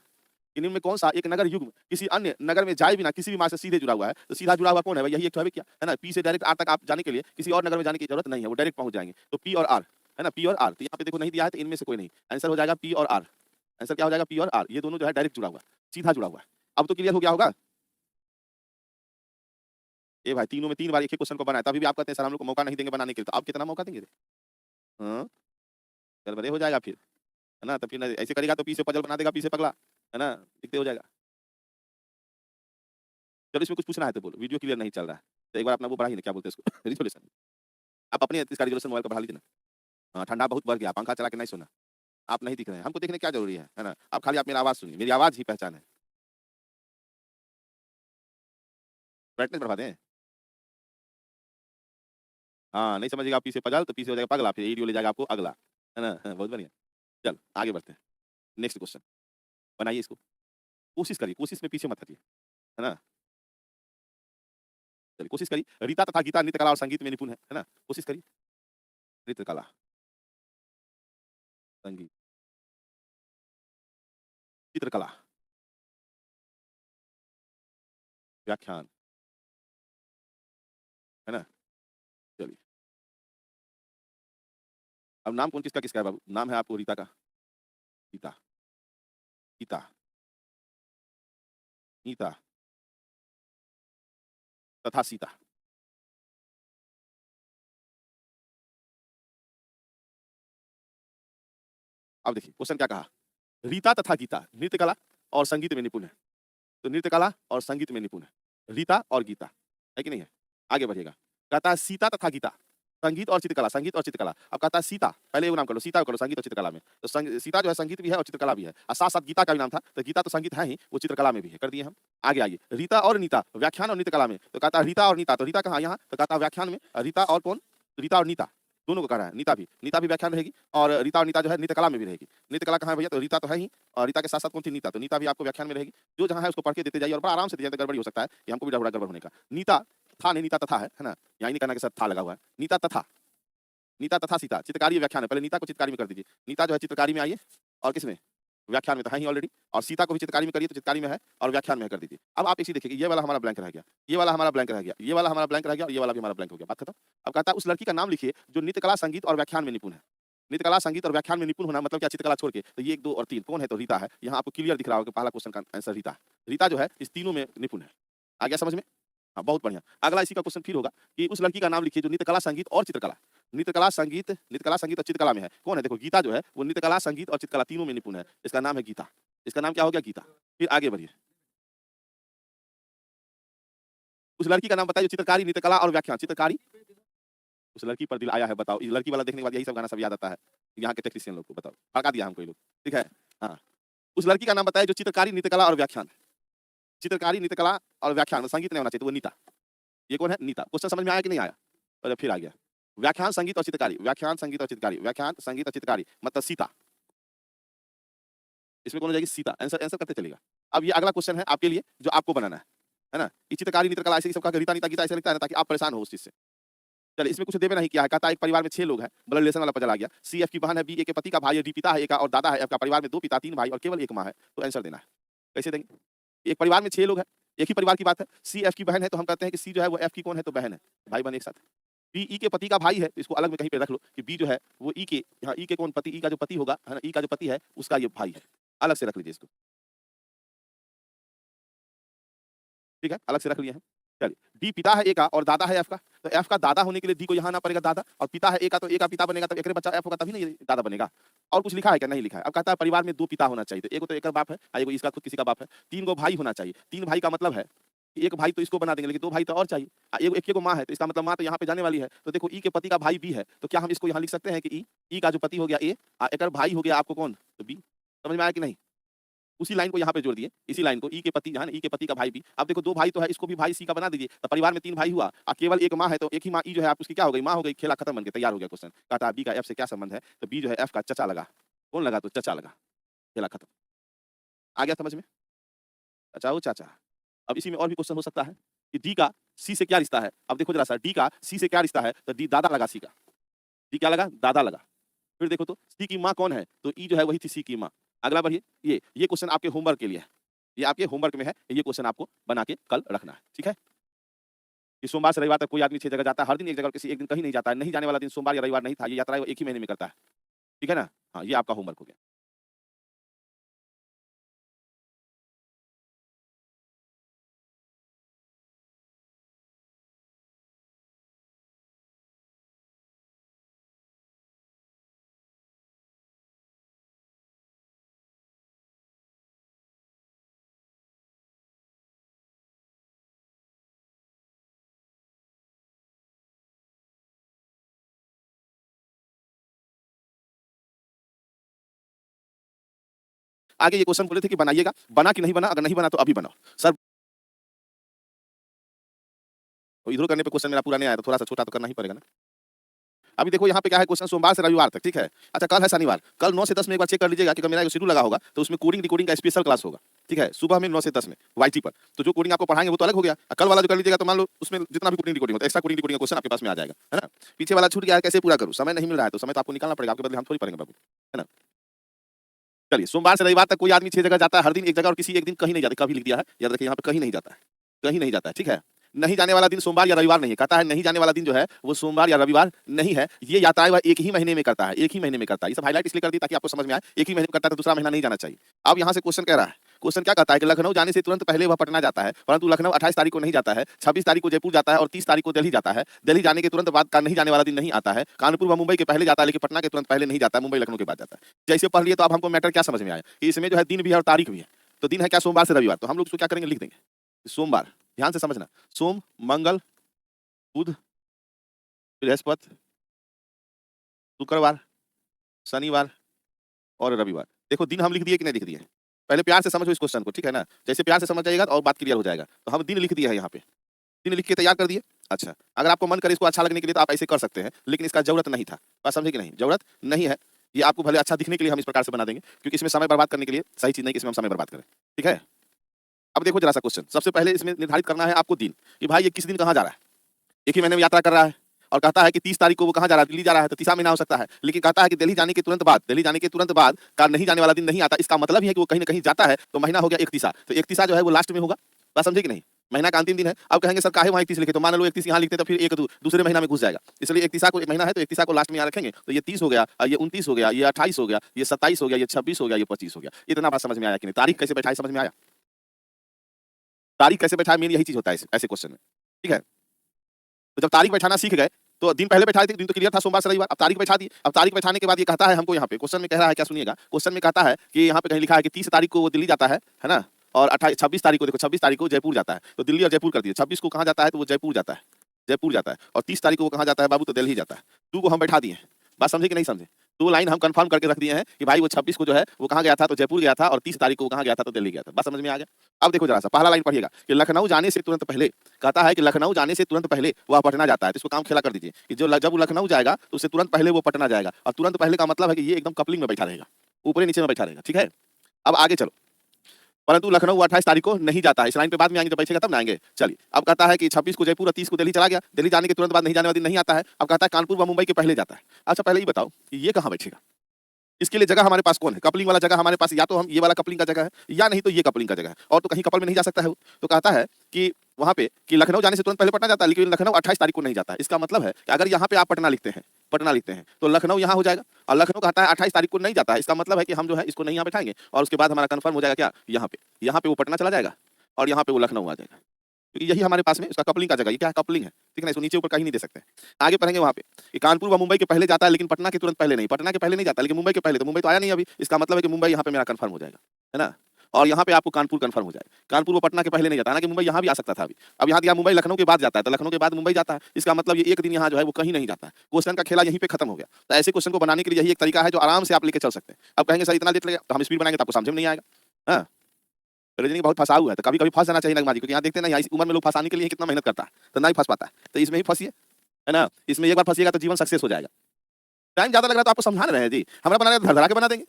इन्हीं में कौन सा एक नगर युग्म किसी अन्य नगर में जाए बिना किसी भी मार्ग से सीधे जुड़ा हुआ है? तो सीधा जुड़ा हुआ कौन है भाई? यही एक तो है क्या, है ना? पी से डायरेक्ट आर तक आप जाने के लिए किसी और नगर में जाने की जरूरत नहीं है, वो डायरेक्ट पहुंच जाएंगे। तो पी और आर, है ना? पी और आर, तो यहाँ पे देखो नहीं दिया है, तो इनमें से कोई नहीं। आंसर हो जाएगा पी और आर। आंसर क्या हो जाएगा? पी और आर। ये दोनों जो है डायरेक्ट जुड़ा हुआ है, सीधा जुड़ा हुआ है। अब तो क्लियर हो गया होगा। ए भाई तीनों में 3 बार एक ही क्वेश्चन को बनाया, तभी भी आप कहते हैं सर हम लोग को मौका नहीं देंगे बनाने के लिए, तो आप कितना मौका देंगे? हाँ, गड़बड़े हो जाएगा फिर, है ना? तो फिर ऐसे करेगा तो पी से पजल बना देगा, पी से पगला, है ना? दिखते हो जाएगा। चलो इसमें कुछ पूछना है तो बोलो, वीडियो क्लियर नहीं चल रहा है, तो एक बार अपना वो बढ़ाइए ना, क्या बोलते हैं इसको रिज़ॉल्यूशन। आप अपने इसका रिज़ॉल्यूशन मोबाइल का बढ़ा लीजिए ना। हाँ, ठंडा बहुत बढ़ गया, पंखा चला के नहीं सोना। आप नहीं दिख रहे हैं, हमको देखने क्या ज़रूरी है ना? आप खाली आप मेरी आवाज़ सुनिए, मेरी आवाज़ ही पहचान है। ब्राइटनेस बढ़ा दें? हाँ, नहीं समझिएगा आप पी से पजल, तो पी से हो जाएगा पगला, फिर एडीओ ले जाएगा आपको अगला, है ना? हाँ, बहुत बढ़िया। चलो आगे बढ़ते हैं, नेक्स्ट क्वेश्चन बनाइए इसको, कोशिश करिए, कोशिश में पीछे मत हटिए, है ना? चलिए कोशिश करिए। रीता तथा गीता नृत्य कला और संगीत में निपुण है ना? कोशिश करिए। नृत्य कला, संगीत, चित्रकला, व्याख्यान, है ना? चलिए, अब नाम कौन किसका किसका है बाबू? नाम है आपको रीता का, गीता, गीता, नीता तथा सीता। अब देखिए क्वेश्चन क्या कहा, रीता तथा गीता नृत्य कला और संगीत में निपुण है। तो नृत्य कला और संगीत में निपुण है, रीता और गीता, है कि नहीं है? आगे बढ़िएगा, कहता है सीता तथा गीता संगीत और चित्रकला, संगीत और चित्रकला। अब कहता है सीता, पहले वो नाम कर लो, सीता को करो संगीत और चित्रकला में। तो सीता जो है संगीत भी है और चित्रकला भी है, और साथ साथ गीता का भी नाम था, तो गीता तो संगीत है ही, वो चित्रकला में भी है, कर दिए हम। आगे आइए, रीता और नीता व्याख्यान और नृत्य कला में। तो कहता है रीता और नीता, तो रीता कहाँ? यहाँ। तो कहता है व्याख्यान में, रीता और कौन? रीता और नीता दोनों को कह रहा है। नीता भी व्याख्यान रहेगी, और रीता और नीता जो है नृत्य कला में भी रहेगी। नृत्य कला कहाँ है भैया? तो रीता तो है ही, और रीता के साथ साथ कौन थी? नीता। तो नीता भी आपको व्याख्यान में रहेगी। जो जहाँ है उसको पढ़ के देते जाइए, और बड़ा आराम से दिया तो गड़बड़ी हो सकता है कि हमको भी डर गड़बड़ होने का। नीता था नहीं, नीता तथा है ना? यहाँ नहीं करना के साथ था लगा हुआ है, नीता तथा, नीता तथा सीता चित्रकारी व्याख्यान है। पहले नीता को चित्रकारी में कर दीजिए, नीता जो है चित्रकारी में आइए, और किसमें? व्याख्यान में तो है ही ऑलरेडी। और सीता को भी चित्रकारी में करिए, तो चित्रकारी में है, और व्याख्यान में कर दीजिए। अब आप इसी देखिए, ये वाला हमारा ब्लैंक रह गया, ये वाला हमारा ब्लैंक रह गया, ये वाला हमारा ब्लैंक रह गया, और ये वाला भी हमारा ब्लैंक हो गया। बात खत्म। अब कहता है उस लड़की का नाम लिखिए जो नृत्य कला, संगीत और व्याख्यान में निपुण है। नृत्यकला, संगीत और व्याख्यान में निपुण होना मतलब क्या चित्रकला छोड़ के? तो ये 1, 2 और 3 कौन है? तो रीता है। यहाँ आपको क्लियर दिख रहा होगा कि पहला क्वेश्चन का आंसर रीता है। रीता जो है इस तीनों में निपुण है। आ गया समझ में? हाँ, बहुत बढ़िया। अगला इसी का क्वेश्चन फिर होगा कि उस लड़की का नाम लिखिए जो नृत्यकला, संगीत और चित्रकला नृत्यकला, संगीत और चित्रकला में है। कौन है? देखो गीता जो है वो नृत्यकला, संगीत और चित्रकला तीनों में निपुण है। इसका नाम है गीता। इसका नाम क्या हो गया? गीता। फिर आगे बढ़िए। उस लड़की का नाम बताइए जो चित्रकारी, नृत्यकला और व्याख्यान चित्रकारी। उस लड़की पर दिल आया है, बताओ। ये लड़की वाला देखने के बाद यही सब गाना सब याद आता है यहाँ के टेक्नीशियन लोग को। बताओ, भड़का दिया हमको ये लोग। ठीक है, हाँ। उस लड़की का नाम बताइए जो चित्रकारी, नृत्यकला और व्याख्यान चित्रकारी, नृत्यकला और व्याख्यान संगीत नहीं होना चाहिए, तो वो नीता। ये कौन है? नीता। क्वेश्चन समझ में आया कि नहीं आया? अरे फिर आ गया। व्याख्यान, संगीत और चित्रकारी, व्याख्यान, संगीत और चित्रकारी, व्याख्यान, संगीत और चित्रकारी मतलब सीता। इसमें कौन हो जाएगी? सीता। आंसर आंसर करते चलेगा। अब ये अगला क्वेश्चन है आपके लिए जो आपको बनाना है ना? ये चित्रकारी, नृत्यकला ऐसे ही सब कहा रीता, नीता, गीता ऐसे लिखता है ना ताकि आप परेशान हो उस चीज से। चलिए, इसमें कुछ देवे नहीं किया है। कहता है एक परिवार में 6 लोग हैं, ब्लड रिलेशन वाला पजल आ गया। सी एफ की बहन है, बी ए के पति का भाई है, डी पिता है, ए का और दादा है, एफ का परिवार में 2 पिता, 3 भाई और केवल 1 माँ है। तो आंसर देना है। कैसे देंगे? एक परिवार में 6 लोग हैं, एक ही परिवार की बात है। सी एफ की बहन है तो हम कहते हैं कि सी जो है वो एफ की कौन है? तो बहन है, भाई बहन एक साथ। बी ई के पति का भाई है तो इसको अलग में कहीं पे रख लो कि बी जो है वो ई के, यहाँ ई के कौन? पति। ई का जो पति होगा है ना, ई का जो पति है उसका ये भाई है। अलग से रख लीजिए इसको। ठीक है, अलग से रख लिए हैं। चलिए, डी पिता है ए का और दादा है एफ का, तो एफ का दादा होने के लिए डी को यहाँ आना पड़ेगा दादा, और पिता है ए का तो ए का पिता बनेगा, तब एक बच्चा एफ होगा तभी नहीं दादा बनेगा। और कुछ लिखा है क्या? नहीं लिखा है। अब कहता है परिवार में 2 पिता होना चाहिए, तो एक तो एक बाप है, एगो इसका खुद किसी का बाप है। 3 गो भाई होना चाहिए। 3 भाई का मतलब है कि एक भाई तो इसको बना देंगे लेकिन 2 भाई तो और चाहिए। एक को माँ है तो इसका मतलब माँ तो यहाँ पे जाने वाली है। तो देखो ई के पति का भाई बी है, तो क्या हम इसको यहाँ लिख सकते हैं कि ई का जो पति हो गया ए, एक भाई हो गया आपको कौन? तो बी। समझ में आया कि नहीं? उसी लाइन को यहाँ पे जोड़ दिए, इसी लाइन को। ई के पति, ई के पति का भाई भी। अब देखो 2 भाई तो है, इसको भी भाई सी का बना दीजिए, तो परिवार में 3 भाई हुआ और केवल 1 माँ है, तो एक ही माँ ई जो है आप उसकी क्या हो गई? माँ हो गई। खेला खत्म, बन के तैयार हो गया क्वेश्चन। कहता बी का एफ से क्या संबंध है? तो बी जो है एफ का चचा लगा। कौन लगा? तो चचा लगा। खेला खत्म। आ गया समझ में? अच्छा वो चाचा। अब इसी में और भी क्वेश्चन हो सकता है कि डी का सी से क्या रिश्ता है? अब देखो जरा सा, डी का सी से क्या रिश्ता है? तो डी दादा लगा सी का। डी क्या लगा? दादा लगा। फिर देखो तो सी की माँ कौन है? तो ई जो है वही थी सी की माँ। अगला बढ़िए। ये क्वेश्चन आपके होमवर्क के लिए है, ये आपके होमवर्क में है। ये क्वेश्चन आपको बना के कल रखना है। ठीक है, कि सोमवार से रविवार तक कोई आदमी 6 जगह जाता है, हर दिन एक जगह, किसी एक दिन कहीं नहीं जाता है। नहीं जाने वाला दिन सोमवार या रविवार नहीं था। ये यात्रा वो एक ही महीने में करता है। ठीक है ना? हाँ, ये आपका होमवर्क हो गया। आगे ये क्वेश्चन बोले थे कि बनाइएगा, बना कि नहीं बना? अगर नहीं बना तो अभी बनाओ। सर इधर करने पे क्वेश्चन मेरा पूरा नहीं आया तो थोड़ा सा छोटा तो करना ही पड़ेगा ना। अभी देखो यहाँ पे क्या है क्वेश्चन, सोमवार से रविवार तक। ठीक है, अच्छा कल है शनिवार, कल 9 से 10 में एक बार चेक कर लीजिएगा कि मेरा शेड्यूल लगा होगा तो उसमें कोडिंग डिकोडिंग का स्पेशल क्लास होगा। ठीक है, सुबह में 9 से 10 में वाईटी पर। तो जो कोडिंग आपको पढ़ाएंगे वो तो अलग हो गया, कल वाला जो कर लीजिएगा तो मान लो उसमें जितना भी कोडिंग डिकोडिंग होता है, एक्स्ट्रा कोडिंग डिकोडिंग का क्वेश्चन आपके पास में आ जाएगा, है ना। पीछे वाला छूट गया है, कैसे पूरा करूँ? समय नहीं मिल रहा है तो समय तो आपको निकालना पड़ेगा, आपके बदले हम थोड़ी पढ़ेंगे बाबू, है ना। चलिए, सोमवार से रविवार तक कोई आदमी 6 जगह जाता है, हर दिन एक जगह और किसी एक दिन कहीं नहीं जाता। कभी लिख दिया है, याद रखिए यहाँ पे कहीं नहीं जाता है, कहीं नहीं जाता है। ठीक है, नहीं जाने वाला दिन सोमवार या रविवार नहीं है। कहता है नहीं जाने वाला दिन जो है वो सोमवार या रविवार नहीं है। ये यात्राएं वह एक ही महीने में करता है, एक ही महीने में करता है। ये सब हाईलाइट इसलिए कर दी ताकि आपको समझ में आए। एक ही महीने में करता है तो दूसरा महीना नहीं जाना चाहिए। अब यहाँ से क्वेश्चन कह रहा है, क्वेश्चन क्या कहता है कि लखनऊ जाने से तुरंत पहले वह पटना जाता है, परंतु लखनऊ 28 तारीख को नहीं जाता है, 26 तारीख को जयपुर जाता है और 30 तारीख को दिल्ली जाता है। दिल्ली जाने के तुरंत बाद का नहीं जाने वाला दिन नहीं आता है। कानपुर व मुंबई के पहले जाता है लेकिन पटना के तुरंत पहले नहीं जाता है, मुंबई लखनऊ के बाद जाता है। जैसे पढ़ लिए तो अब हमको मैटर क्या समझ में आया कि इसमें जो है दिन भी है और तारीख भी है। तो दिन है क्या? सोमवार से रविवार। तो हम लोग इसको क्या करेंगे? लिख देंगे सोमवार। ध्यान से समझना, सोम, मंगल, बुध, बृहस्पति, शुक्रवार, शनिवार और रविवार। देखो दिन हम लिख दिए कि नहीं लिख दिए? पहले प्यार से समझो इस क्वेश्चन को, ठीक है ना। जैसे प्यार से समझ जाएगा तो और बात क्लियर हो जाएगा। तो हम दिन लिख दिया है यहाँ पे, दिन लिख के तैयार कर दिए। अच्छा, अगर आपको मन करे इसको अच्छा लगने के लिए तो आप ऐसे कर सकते हैं, लेकिन इसका जरूरत नहीं था। बात समझे कि नहीं? जरूरत नहीं है। ये आपको भले अच्छा दिखने के लिए हम इस प्रकार से बना देंगे, क्योंकि इसमें समय बर्बाद करने के लिए सही चीज नहीं कि इसमें हम समय बर्बाद करें। ठीक है, अब देखो जरा सा क्वेश्चन। सबसे पहले इसमें निर्धारित करना है आपको दिन, कि भाई ये किस दिन कहाँ जा रहा है। एक ही महीने में यात्रा कर रहा है और कहता है कि 30 तारीख को वो कहाँ जा रहा है? दिल्ली जा रहा है, तो तीसरा महीना हो सकता है। लेकिन कहता है कि दिल्ली जाने के तुरंत बाद, दिल्ली जाने के तुरंत बाद का नहीं जाने वाला दिन नहीं आता। इसका मतलब ही है कि वो कहीं ना कहीं जाता है, तो महीना हो गया 31। तो 31 जो है वो लास्ट में होगा बात समझे कि नहीं? महीना का अंतिम दिन है, अब कहेंगे सर काहे वहाँ 31 लिखे, तो मान लो 31 यहाँ लिखते तो फिर एक दूसरे महीना में घुस जाएगा, इसलिए 31 को महीना है तो 31 को लास्ट में यहाँ रखेंगे, तो ये 30 हो गया, ये 29 हो गया, ये 28 हो गया, ये 27 हो गया, ये 26 हो गया, ये 25 हो गया। इतना बात समझ में आया कि नहीं? तारीख कैसे बैठाए समझ में आया? तारीख कैसे बैठाए, मेन यही चीज होता है ऐसे क्वेश्चन में, ठीक है? तो जब तारीख बैठाना सीख गए तो दिन पहले बैठाए थे, दिन तो क्लियर था सोमवार से रविवार, अब तारीख बैठा दी। अब तारीख बैठाने के बाद ये कहता है हमको, यहाँ पे क्वेश्चन में कह रहा है क्या, सुनिएगा, क्वेश्चन में कहता है कि यहाँ पे कहीं लिखा है कि 30 तारीख को वो दिल्ली जाता है ना, और 26 तारीख को, देखो 26 तारीख को जयपुर जाता है, तो दिल्ली और जयपुर कर दिए। 26 को कहाँ जाता है, तो वो जयपुर जाता है, जयपुर जाता है। और 30 तारीख को वो कहाँ जाता है बाबू, तो दिल्ली जाता है। 2 को हम बैठा दिए, बात समझे कि नहीं समझे? 2 लाइन हम कंफर्म करके रख दिए हैं कि भाई वो 26 को जो है वो कहाँ गया था, तो जयपुर गया था, और 30 तारीख को कहाँ गया था, तो दिल्ली गया था। बात समझ में आ गया? अब देखो जरा सा पहला लाइन पढ़िएगा कि लखनऊ जाने से तुरंत पहले, कहता है कि लखनऊ जाने से तुरंत पहले वह पटना जाता है, तो इसको काम खेला कर दीजिए कि जब वो लखनऊ जाएगा तो उससे तुरंत पहले वो पटना जाएगा, और तुरंत पहले का मतलब है कि ये एकदम कपलिंग में बैठा रहेगा, ऊपर नीचे में बैठा रहेगा, ठीक है? अब आगे चलो, परंतु लखनऊ 28 तारीख को नहीं जाता है, इस लाइन पे बाद में आएंगे, जब बैठेगा तब ना आएंगे। चलिए, अब कहता है कि 26 को जयपुर और 30 को दिल्ली चला गया, दिल्ली जाने के तुरंत बाद नहीं जाने वाला दिन नहीं आता है। अब कहता है कानपुर व मुंबई के पहले जाता है। अच्छा पहले ये बताओ कि ये कहाँ बैठेगा, इसके लिए जगह हमारे पास कौन है? कपलिंग वाला जगह हमारे पास, या तो हम ये वाला कपलिंग का जगह है, या नहीं तो ये कपलिंग का जगह है, और तो कहीं कपल में नहीं जा सकता है वो। तो कहता है कि वहां पे कि लखनऊ जाने से तुरंत पहले पटना जाता है, लेकिन लखनऊ 28 तारीख को नहीं जाता है। इसका मतलब है कि अगर यहाँ पे आप पटना लिखते हैं तो लखनऊ यहाँ हो जाएगा, और लखनऊ कहता है 28 तारीख को नहीं जाता है। इसका मतलब है कि हम जो है इसको नहीं यहाँ बैठाएंगे, और उसके बाद हमारा कंफर्म हो जाएगा क्या, यहाँ पे वो पटना चला जाएगा, और यहाँ पे वो लखनऊ आ जाएगा, क्योंकि यही हमारे पास में इसका कपलिंग का जगह। ये क्या कपलिंग है, ठीक है ना? इसको नीचे ऊपर कहीं नहीं दे सकते। आगे पढ़ेंगे वहाँ पे कि कानपुर व मुंबई के पहले जाता है, लेकिन पटना के तुरंत पहले नहीं, पटना के पहले नहीं जाता, लेकिन मुंबई के पहले, तो मुंबई तो आया नहीं अभी। इसका मतलब है कि मुंबई यहाँ पे मेरा कंफर्म हो जाएगा, है ना? और यहाँ पे आपको कानपुर कंफर्म हो जाएगा। कानपुर वो पटना के पहले नहीं जाता, हालांकि मुंबई यहाँ भी आ सकता था अभी। अब यहाँ दिया मुंबई लखनऊ के बाद जाता है, तो लखनऊ के बाद मुंबई जाता है। इसका मतलब ये एक दिन यहाँ जो है वो कहीं नहीं जाता है। क्वेश्चन का खेला यहीं पे खत्म हो गया। तो ऐसे क्वेश्चन को बनाने के लिए यही एक तरीका है जो आराम से आप लेके चल सकते हैं। अब कहेंगे सर इतना लेट लगेगा, तो हम स्पीड बनाएंगे तो आपको समझ में नहीं आएगा। हाँ, रीजनिंग बहुत फंसाऊ है, तो कभी कभी फंस जाना चाहिए नगमाजी, क्योंकि यहाँ देखते ना, यहाँ इस उम्र में लोग फंसाने के लिए कितना मेहनत करता है, तो नहीं फंस पाता है। तो इसमें ही फंसिए, है ना? इसमें एक बार फंसिएगा तो जीवन सक्सेस हो जाएगा। टाइम ज्यादा लग रहा है तो आपको समझा रहे हैं जी, हमारा बनाने धड़धड़ा के बना देंगे,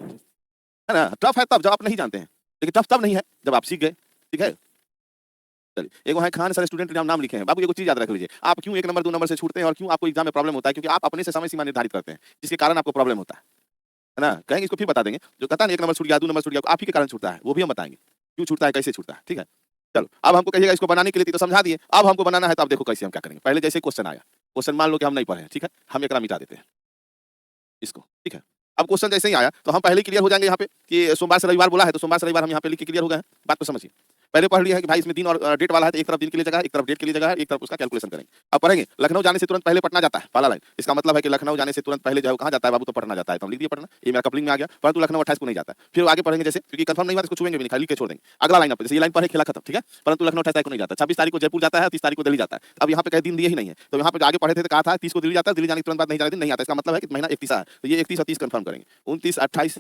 है ना? टफ है तब जब आप नहीं जानते हैं, लेकिन टफ तब नहीं है जब आप सीख गए, ठीक है? चलिए, एगो है खान सर स्टूडेंट नाम लिखे हैं। बाबू एगो चीज याद रख लीजिए, आप क्यों 1 नंबर 2 नंबर से छूटते हैं और क्यों आपको एग्जाम में प्रॉब्लम होता है, क्योंकि आप अपने से समय सीमा निर्धारित करते हैं, जिसके कारण आपको प्रॉब्लम होता है ना? कहेंगे इसको फिर बता देंगे, जो कहता है 1 नंबर छूट गया, 2 नंबर छूट गया, आप ही के कारण छूटता है, वो भी हम बताएंगे क्यों छूटता है, कैसे छूटता है, ठीक है? चलो, अब हमको कहिएगा इसको बनाने के लिए तो समझा दिए, अब हमको बनाना है, तो अब देखो कैसे हम क्या करेंगे। पहले जैसे क्वेश्चन आया, क्वेश्चन मान लो कि हम नहीं पढ़े हैं, ठीक है? हम एकरा मिटा देते हैं इसको, ठीक है? अब क्वेश्चन जैसे ही आया तो हम पहले क्लियर हो जाएंगे यहाँ पे कि सोमवार से रविवार बोला है, तो सोमवार से रविवार हम यहाँ पे लिख के क्लियर हो गए हैं। बात को समझिए, पहले पढ़ लिया है कि भाई इसमें दिन और डेट वाला है, तो एक तरफ दिन के लिए जगह है, एक तरफ डेट के लिए जगह है, एक तरफ उसका कैलकुलेशन करेंगे। अब पढ़ेंगे लखनऊ जाने से तुरंत पहले पटना जाता है, पहला लाइन। इसका मतलब है कि लखनऊ जाने से तुरंत पहले जो है कहाँ जाता है बाबू, तो पटना जाता है, तो हम लिख दिए पटना, ये मेरा कपलिंग में आ गया। परंतु लखनऊ 28 को नहीं जाता है। फिर आगे पढ़ेंगे जैसे, क्योंकि कंफर्म नहीं हुआ इसको छुएंगे भी नहीं, खाली के छोड़ देंगे। अगला लाइन, जैसे ये लाइन पढ़े खेला खत्म, ठीक है? परंतु लखनऊ 28 को नहीं जाता, 26 तारीख को जयपुर जाता है, 30 तारीख को दिल्ली जाता है। अब यहाँ पे कहीं दिन दिए ही नहीं है, तो यहाँ पे आगे पढ़े थे तो कहा था 30 को दिल्ली जाता है, दिल्ली जाने के तुरंत बाद नहीं जाने दिन नहीं आता। इसका मतलब है कि महीना 31 है, तो ये 31 और 30 कंफर्म करेंगे। 29, 28,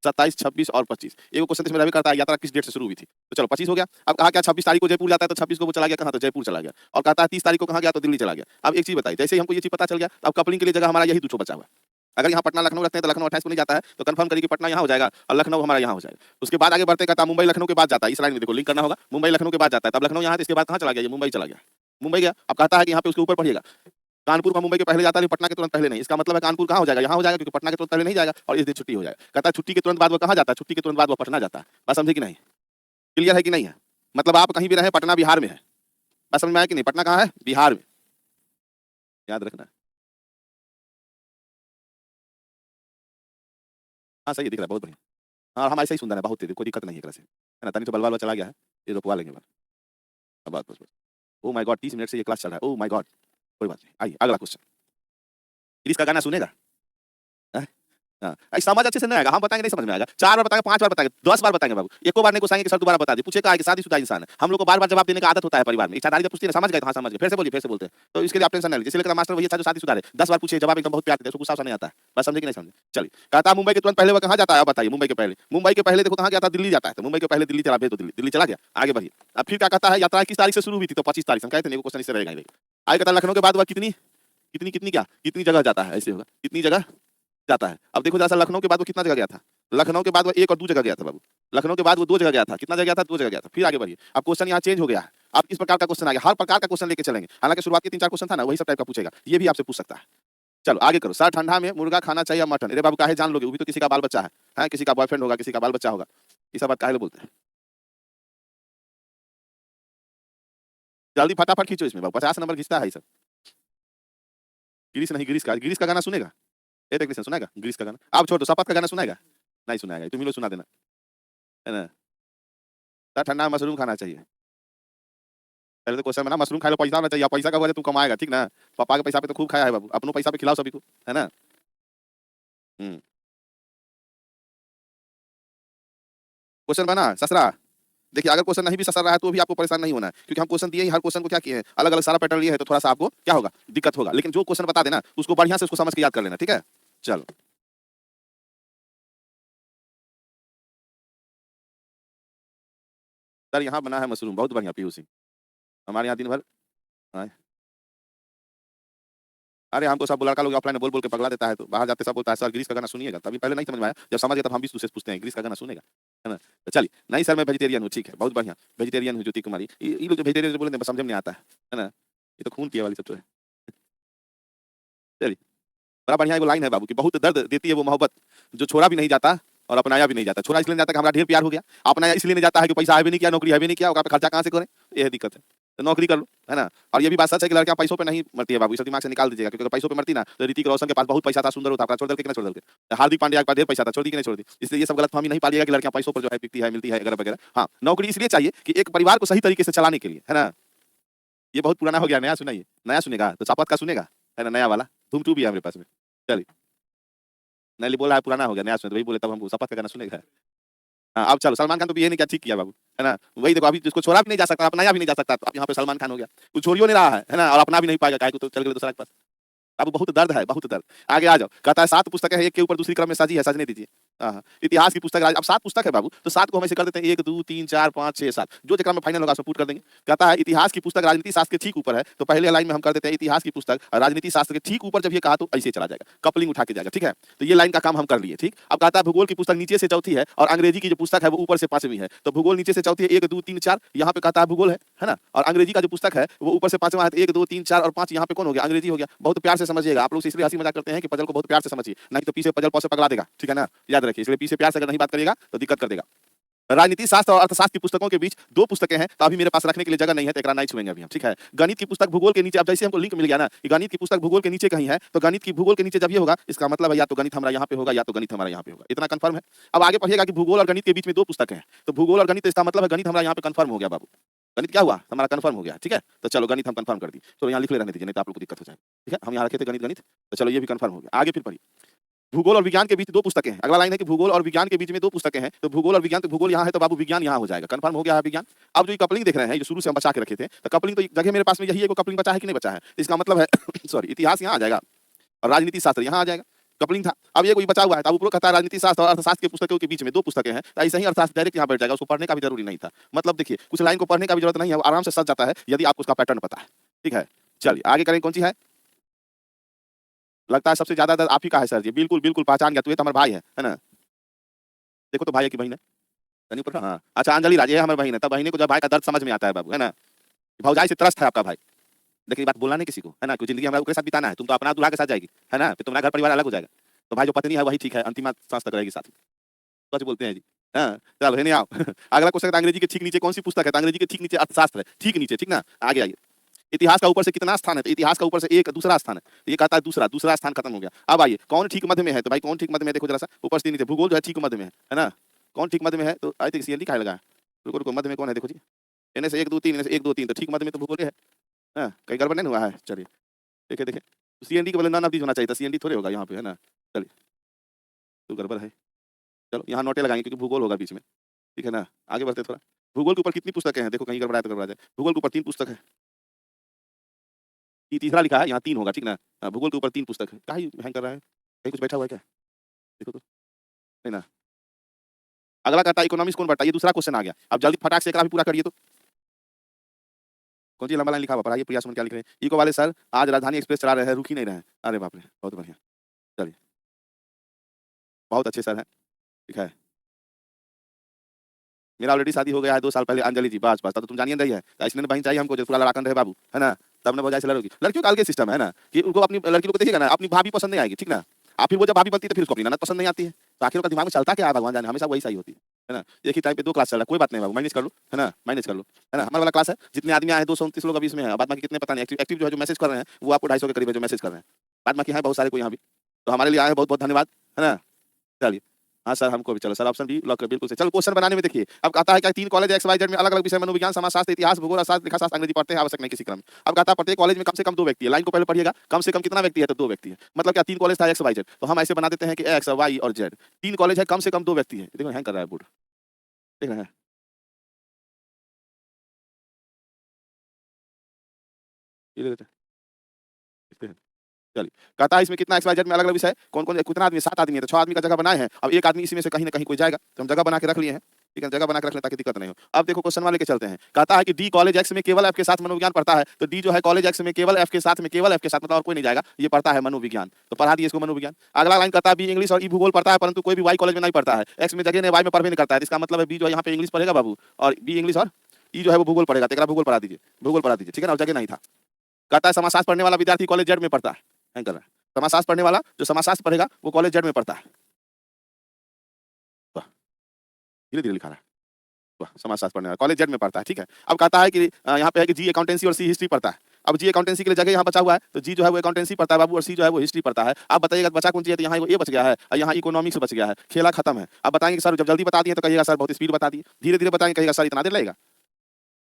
27, 26 और 25। एक क्वेश्चन इसमें रवि करता है यात्रा किस डेट से शुरू हुई थी, तो चलो 25 हो गया। अब कहा क्या 26 तारीख को जयपुर जाता है, तो 26 को वो चला गया कहाँ, तो जयपुर चला गया। और कहता है 30 तारीख को कहाँ गया, तो दिल्ली चला गया। अब एक चीज बताइए, जैसे ही हमको ये चीज पता चल गया, अब कपलिंग के लिए जगह हमारा यही दूसरा बचा हुआ है। अगर यहाँ पटना लखनऊ रखते हैं तो लखनऊ 28 को नहीं जाता है, तो कंफर्म करिए कि पटना यहाँ हो जाएगा और लखनऊ हमारा यहाँ हो जाएगा। उसके बाद आगे बढ़ते कहता मुंबई लखनऊ के बाद जाता है, इस लाइन में देखो लिंक करना होगा, मुंबई लखनऊ के बाद जाता है, तब लखनऊ यहाँ, इसके बाद कहाँ चला गया, ये मुंबई चला गया, मुंबई गया। अब कहता है कि यहाँ पे उसके ऊपर पढ़िएगा कानपुर का मुंबई के पहले जाता है, पटना के तुरंत पहले नहीं। इसका मतलब है कानपुर कहाँ हो जाएगा, यहाँ हो जाएगा, क्योंकि पटना के तुरंत पहले नहीं जाएगा, और इस दिन छुट्टी हो जाएगा। कहता है छुट्टी के तुरंत बाद वो कहाँ जाता है, छुट्टी के तुरंत बाद वो पटना जाता है। बात समझे कि नहीं, क्लियर है कि नहीं है? मतलब आप कहीं भी रहे, पटना बिहार में है। बात समझ में आया कि नहीं? पटना कहाँ है, बिहार में, याद रखना। हाँ सही दिख रहा है, बहुत बढ़िया। हाँ हम ऐसे ही सुंदर है, बहुत तेज, कोई दिक्कत नहीं है, है ना? तनी तो बलवाल चला गया है, ये रोकवा लेंगे बात। अब बात बस। ओ माय गॉड, 30 मिनट से ये क्लास चल रहा है, ओ माय गॉड। कोई बात नहीं, आइए अगला क्वेश्चन। प्लीज का गाना सुनेगा? हाँ, समझ अच्छे से नहीं आएगा, हम बताएंगे नहीं समझ में आएगा। 4 बार बताएंगे, 5 बार बताएंगे, 10 बार बताएंगे बाबू, एको बार नहीं पूछेंगे कि सर दोबारा बता दी। पूछे का शादीशुदा इंसान है, हम लोग को बार-बार जवाब देने का आदत होता है परिवार में। इच्छाधारी जब पूछती है समझ गए तो हाँ समझ गए, फिर से बोलिए, फिर से बोलते हैं। तो इसके लिए आप टेंशन ना लीजिए। इसलिए मास्टर वही अच्छा जो शादीशुदा है, 10 बार पूछे जवाब एकदम बहुत प्यार देते हैं, उसको गुस्सा नहीं आता है। बात समझे कि नहीं समझे? चलिए, कहता मुंबई के तुरंत पहले वो कहाँ जाता है, आप बताइए। मुंबई के पहले, मुंबई के पहले देखो कहाँ गया था, दिल्ली जाता है, तो मुंबई के पहले दिल्ली चला, भेज दो दिल्ली, दिल्ली चला गया। आगे बढ़िए। अब फिर क्या कहता है, यात्रा किस तारीख से शुरू हुई थी, तो 25 तारीख। हम कहते हैं क्वेश्चन इससे रहेगा। आगे कहता लखनऊ के बाद वह कितनी कितनी कितनी क्या कितनी जगह जाता है, ऐसे होगा, कितनी जगह जाता है। अब देखो जरा लखनऊ के बाद वो कितना जगह गया था, लखनऊ के बाद वो 1 और 2 जगह गया था बाबू। लखनऊ के बाद वो 2 जगह गया था, कितना जगह गया था, 2 जगह गया था। फिर आगे बढ़िए। अब क्वेश्चन यहाँ चेंज हो गया है, आप इस प्रकार का क्वेश्चन आ गया, हर प्रकार का क्वेश्चन लेके चलेंगे। हालांकि शुरुआत के 3-4 क्वेश्चन था ना, वही सब टाइप का पूछेगा, ये भी आपसे पूछ सकता है। चलो आगे करो। सर ठंडा में मुर्गा खाना चाहिए मटन? अरे बाबू काहे जान लोगे, वो भी तो किसी का बाल बच्चा है, किसी का बॉयफ्रेंड होगा, किसी का बाल बच्चा होगा, ये सब बात काहे बोलते हैं। जल्दी फटाफट खींचो इसमें बाबू, 50 नंबर खींचता है ये सब। गिरीश नहीं, गिरीश का गाना सुनेगा? ए टेक्नीशियन सुनाएगा गिरीश का गाना? आप छोड़ दो, शपथ का गाना सुनाएगा? नहीं सुनाएगा, तुम ही लोग सुना देना, है ना? ठंडा मशरूम खाना चाहिए। पहले तो क्वेश्चन में ना मशरूम खाए लो, पैसा होना चाहिए, पैसा का वजह तुम कमाएगा, ठीक ना? पापा के पैसा पे तो खूब खाया है बाबू, अपनों पैसा पे खिलाओ सभी को, है ना? क्वेश्चन बना ससरा। देखिए अगर क्वेश्चन नहीं भी ससर रहा है तो भी आपको परेशान नहीं होना है, क्योंकि हम क्वेश्चन दिए ही, हर क्वेश्चन को क्या किए हैं, अलग अलग सारा पैटर्न लिए है, तो थोड़ा सा आपको क्या होगा, दिक्कत होगा। लेकिन जो क्वेश्चन बता देना उसको बढ़िया से उसको समझ के याद कर लेना, ठीक है? चलो सर, यहाँ बना है मशरूम, बहुत बढ़िया पीयूसी, हमारे यहाँ दिन भर। हाँ। अरे हमको सब लड़का लोग ऑफलाइन बोल बोल के पगला देता है, तो बाहर जाते सब बोलता है सर गिरीश का गाना सुनिएगा, तभी पहले नहीं समझ में आया, जब समझ गया तब हम भी दूसरे से पूछते हैं गिरीश का गाना सुनेगा, है ना? तो चलिए, नहीं सर मैं वेजिटेरियन हूँ, ठीक है, बहुत बढ़िया, वेजिटेरियन हूँ ज्योति कुमारी। ये लोग जो वेजिटेरियन बोले समझ में नहीं आता है ना? ये तो खून पिए वाली सब तो है। चलिए, बड़ा बढ़िया एगो लाइन है बाबू की, बहुत दर्द देती है वो मोहब्बत जो छोड़ा भी नहीं जाता और अपनाया भी नहीं जाता। छोड़ा इसलिए नहीं जाता कि हमारा ढेर प्यार हो गया, अपनाया इसलिए नहीं जाता है कि पैसा है भी नहीं किया, नौकरी है भी नहीं किया, वहाँ पे खर्चा कहाँ से करें, ये दिक्कत है। तो नौकरी कर लो, है ना? और ये भी बात सच है कि लड़कियां पैसों पे नहीं मरती है बाबू, इसे दिमाग से निकाल दीजिएगा, क्योंकि अगर पैसों पे मरती ना तो ऋतिक रोशन के पास बहुत पैसा था, सुंदर होता, छोड़ दे के ना छोड़ दे, हार्दिक पांड्या के पास ढेर पैसा था, छोड़ दी कि नहीं छोड़ दी। इसलिए ये सब गलत फहमी नहीं पालिएगा कि लड़कियां पैसों पर जो है बिकती है, मिलती है वगैरह वगैरह। हाँ, नौकरी इसलिए चाहिए कि एक परिवार को सही तरीके से चलाने के लिए, है ना? ये बहुत पुराना हो गया, नया सुनाइए, नया सुनेगा तो शपथ का सुनेगा, है ना? नया वाला धूम टू भी है मेरे पास में। चलिए, नहीं बोला है पुराना हो गया, नया सुन तो वही बोले, तब हमको शपथ का गाना सुनेगा। हाँ, अब चलो सलमान खान तो भी ये नहीं क्या ठीक किया बाबू, है ना? वही देखो, अभी जिसको छोड़ा भी नहीं जा सकता, अपनाया भी नहीं जा सकता, तो अब यहाँ पे सलमान खान हो गया, कुछ छोड़ियो नहीं रहा है ना? और अपना भी नहीं पाएगा, काहे को तो चल गए दूसरा के पास। अब बहुत दर्द है, बहुत दर्द। आगे आ जाओ, कहता है 7 पुस्तकें हैं, एक के ऊपर दूसरी क्रम में सजी है, सजने दीजिए। हाँ, इतिहास की पुस्तक अब 7 पुस्तक है बाबू, तो 7 को हम ऐसे कर देते हैं 1 2 3 4 5 6 7, जो क्रम में फाइनल होगा उसमें पुट कर देंगे। कहता है इतिहास की पुस्तक राजनीति शास्त्र के ठीक ऊपर है, तो पहले लाइन में हम कर देते हैं इतिहास की पुस्तक राजनीति शास्त्र के ठीक ऊपर, जब ये कहा तो ऐसे चला जाएगा, कपलिंग उठा के जाएगा, ठीक है? तो ये लाइन का काम हम कर लिए, ठीक। अब कहता है भूगोल की पुस्तक नीचे से चौथी है और अंग्रेजी की जो पुस्तक है वो ऊपर से 5वीं है, तो भूगोल नीचे से चौथी है, 1 2 3 4, यहाँ पे कहता है भूगोल है ना? और अंग्रेजी का जो पुस्तक है वो ऊपर से 5वां है, तो 1 2 3 4 और 5 यहाँ पे कौन हो गया? अंग्रेजी हो गया। बहुत प्यार से समझिएगा, आप लोग इसलिए हंसी मजाक करते हैं कि पजल को बहुत प्यार से समझिए, नहीं तो पीछे पजल पौसे पगला देगा, ठीक है ना? याद रखिए, इसलिए पीछे प्यार से अगर नहीं बात करिएगा तो दिक्कत कर देगा। राजनीति शास्त्र और अर्थशास्त्र की पुस्तकों के बीच 2 पुस्तकें हैं, तो अभी मेरे पास रखने के लिए जगह नहीं है, तो एकरा नहीं छुएंगे अभी हम, ठीक है? गणित की पुस्तक भूगोल के नीचे, अब जैसे हमको लिंक मिल गया ना कि गणित की पुस्तक भूगोल के नीचे कहीं है, तो गणित की भूगोल के नीचे जब ये होगा, इसका मतलब है या तो गणित हमारा यहाँ पे होगा या तो गणित हमारा यहाँ पे होगा, इतना कंफर्म है। अब आगे पढ़िएगा कि भूगोल और गणित के बीच में 2 पुस्तकें हैं, तो भूगोल और गणित, इसका मतलब है गणित हमारा यहाँ पे कंफर्म हो गया बाबू। गणित क्या हुआ? हमारा कंफर्म हो गया, ठीक है? तो चलो गणित हम कंफर्म कर दी, चलो यहाँ लिख ले रहने दीजिए, नहीं तो आप लोग को दिक्कत हो जाएगी, ठीक है? हम यहाँ रखे थे गणित गणित, तो चलो ये भी कंफर्म हो गया। आगे फिर पढ़िए, भूगोल और विज्ञान के बीच 2 पुस्तकें हैं। अगला लाइन है कि भूगोल और विज्ञान के बीच में 2 पुस्तकें हैं, तो भूगोल और विज्ञान, तो भूगोल यहाँ है तो बाबू विज्ञान यहाँ हो जाएगा, कंफर्म हो गया है विज्ञान। अब जो ये कपलिंग देख रहे हैं, जो शुरू से हम बचा के रखे थे, तो कपलिंग तो जगह मेरे पास में यही है, कपलिंग बचा है कि नहीं बचा है, तो इसका मतलब है सॉरी, इतिहास यहाँ आ जाएगा और राजनीति शास्त्र यहाँ आ जाएगा, कपलिंग था। अब ये कोई बचा हुआ है, तो ऊपर कहता है राजनीति शास्त्र और अर्थशास्त्र की पुस्तकों के बीच में 2 पुस्तकें हैं, तो ऐसे ही अर्थशास्त्र डायरेक्ट यहाँ बैठ जाएगा, उसको पढ़ने का भी जरूरी नहीं था। मतलब देखिए, कुछ लाइन को पढ़ने का भी जरूरत नहीं है, वो आराम से सज जाता है यदि आपको उसका पैटर्न पता है, ठीक है? चलिए आगे करें, कौन सी है? लगता है सबसे ज्यादा दर्द आप ही का है सर जी, बिल्कुल बिल्कुल पहचान गया, तू ये तो हमारा भाई है ना? देखो तो भाई है कि बहन है? तनी ऊपर, हाँ अच्छा, अंजलि राज ये हमारे बहन है, तब बहने को जब भाई का दर्द समझ में आता है बाबू, है ना? भौजाई से त्रस्त है आपका भाई। देखिए बात बोलना नहीं किसी को, है ना? क्योंकि जिंदगी हमारा उसके साथ बिताना है, तुम तो अपना दूल्हा के साथ जाएगी, है ना? फिर तुम्हारा घर परिवार अलग हो जाएगा, तो भाई जो पत्नी है वही ठीक है, अंतिम सांस तक रहेगी साथ में। सच बोलते हैं जी। हाँ, चलो है नहीं आओ अगला क्वेश्चन है, अंग्रेजी के ठीक नीचे कौन सी पुस्तक है? तो अंग्रेजी के ठीक नीचे अर्थशास्त्र है, ठीक नीचे, ठीक ना? आगे आइए, इतिहास का ऊपर से कितना स्थान है? तो इतिहास का ऊपर से एक दूसरा स्थान है, तो ये कहता है दूसरा, दूसरा स्थान खत्म हो गया। अब आइए, कौन ठीक मध्य में है? तो भाई कौन ठीक मध्य में है? देखो जरा सा ऊपर से नीचे, भूगोल जो है ठीक मध्य में है ना? कौन ठीक मध्य में है? तो आई थिंक सीएनडी का लगा है। रुको रुको, मध्य में कौन है? देखो जी, इन्हें से 1 2 3, इन्हें से 1 2 3, तो ठीक मध्य में तो भूगोल है। हाँ, कहीं गड़बड़ नहीं हुआ है? चलिए देखे देखे, सीएनडी के बदले नॉन ऑफ दीज होना चाहिए था, सीएनडी थोड़े होगा यहाँ पे, है ना? चलिए, तो गड़बड़ है, चलो यहाँ नोटे लगाएंगे क्योंकि भूगोल होगा बीच में, ठीक है ना? आगे बढ़ते थोड़ा, भूगोल के ऊपर कितनी पुस्तकें हैं? देखो कहीं गड़बड़ा है तो गड़बड़ा जाए। भूगोल के ऊपर 3 पुस्तक है, तीसरा लिखा है यहाँ 3 होगा, ठीक ना? हाँ, भूगोल के ऊपर 3 पुस्तक है, काहे हैंग कर रहा है? कहीं कुछ बैठा हुआ है क्या? देखो तो, नहीं ना? अगला कहता है इकोनॉमिक्स कौन बढ़ता है? ये दूसरा क्वेश्चन आ गया, अब जल्दी फटाक से एकरा भी पूरा करिए। तो कौन सी लंबा लाइन लिखा हुआ पढ़ाइए, प्रिया सुमन क्या लिख रहे हैं? इको वाले सर आज राजधानी एक्सप्रेस चला रहे हैं, रुक ही नहीं रहे हैं। अरे बाप रे, बहुत बढ़िया, चलिए बहुत अच्छे सर हैं, ठीक है। मेरा ऑलरेडी शादी हो गया है 2 साल पहले, अंजलि जी बस बस, तब तो तुम जानिए रही है, तो इसलिए बहन चाहिए हमको जो पूरा लड़ाकन रहे बाबू, है ना? तब ना भौजाई से लड़ोगी। लड़कियों का अलग सिस्टम है ना, कि उनको अपनी लड़की को देखिएगा ना, अपनी भाभी पसंद नहीं आएगी, ठीक ना? आप फिर वो जब भाभी बनती है तो फिर उसको अपनी ननद पसंद नहीं आती है, तो आखिर का दिमाग में चलता क्या है भगवान जाने, हमेशा वही सही होती है। है ना? एक ही टाइम पे 2 क्लास चल रहा है, कोई बात नहीं बाबू, मैनेज कर लो, है ना? मैनेज कर लो, है ना? हमारा वाला क्लास है, जितने आदमी आए हैं 229 लोग अभी इसमें हैं, बाद बाकी कितने पता नहीं। एक्टिव जो है, जो मैसेज कर रहे हैं, वो आपको 250 के करीब है जो मैसेज कर रहे हैं। बाद बाकी हैं बहुत सारे कोई यहाँ भी, तो हमारे लिए आए हैं, बहुत-बहुत धन्यवाद, है ना? चलिए, हाँ सर, हमको भी चलो सर, ऑप्शन बी लॉक कर, बिल्कुल सही। चलो क्वेश्चन बनाने में देखिए, अब कहता है क्या 3 कॉलेज एक्स वाई जेड में अलग-अलग विषय मनोविज्ञान, समाजशास्त्र, इतिहास, भूगोल, अर्थशास्त्र, लेखाशास्त्र, अंग्रेजी पढ़ते हैं, आवश्यक नहीं किसी क्रम में। अब कहता है प्रत्येक कॉलेज में कम से कम 2 व्यक्ति है। लाइन को पहले पढ़िएगा, कम से कम कितना व्यक्ति है? तो 2 व्यक्ति है। मतलब क्या 3 कॉलेज था एक्स वाई जेड, तो हम ऐसे बना देते हैं कि एक्स, वाई और जेड। 3 कॉलेज है, कम से कम 2 व्यक्ति है। देखो हैंग कर रहा है बोर्ड, देख रहे हैं? ये ले लेते हैं, देखते हैं। चलिए, कहता है इसमें कितना एक्स वाई जेड में अलग-अलग विषय है, कौन-कौन कितना आदमी है? 7 आदमी है, तो 6 आदमी का जगह बनाए हैं। अब एक आदमी इसी में से कहीं न कहीं कोई जाएगा, तो हम जगह बना के रख लिए हैं। ठीक है, जगह बना के रख लें ताकि दिक्कत नहीं हो। अब देखो क्वेश्चन वाले के चलते हैं। कहता है कि डी कॉलेज एक्स में केवल एफ के साथ मनोविज्ञान पढ़ता है, तो डी जो है कॉलेज एक्स में केवल एफ के साथ मतलब और कोई नहीं जाएगा, ये पढ़ता है मनोविज्ञान, तो पढ़ा दिए इसको मनोविज्ञान। अगला लाइन कहता है बी इंग्लिश और ई भूगोल पढ़ता है, परंतु कोई भी वाई कॉलेज में नहीं पढ़ता है। एक्स में जगह नहीं, वाई में पढ़बे नहीं करता है, इसका मतलब है बी जो है यहाँ पे इंग्लिश पढ़ेगा बाबू, और बी इंग्लिश और ई जो है वो भूगोल पढ़ेगा, तो एकरा भूगोल पढ़ा दीजिए, भूगोल पढ़ा दीजिए, ठीक है ना? और जगह नहीं था। कहता है समाजशास्त्र पढ़ने वाला विद्यार्थी कॉलेज जेड में पढ़ता है, नहीं कर रहा है। समाजशास्त्र पढ़ने वाला जो समाजशास्त्र पढ़ेगा वो कॉलेज जेड में पढ़ता है। वाह! धीरे-धीरे लिखा रहा है। वाह! समाजशास्त्र पढ़ने वाला कॉलेज जेड में पढ़ता है, ठीक है। अब कहता है कि यहाँ पे है कि जी अकाउंटेंसी और सी हिस्ट्री पढ़ता है। अब जी अकाउंटेंसी के लिए जगह यहाँ बचा हुआ है, तो जी जो है वो अकाउंटेंसी पढ़ता है बाबू, और सी जो है वो हिस्ट्री पढ़ता है। आप बताइएगा बचा कौन सी है? तो यहाँ ये बच गया है, और यहाँ इकोनॉमिक्स बच गया है। खेला खत्म है। आप बताएंगे सर जब जल्दी बता दिए तो कहिएगा सर बहुत स्पीड बता दिए, धीरे-धीरे बताएंगे कहिएगा सर इतना देर लगेगा।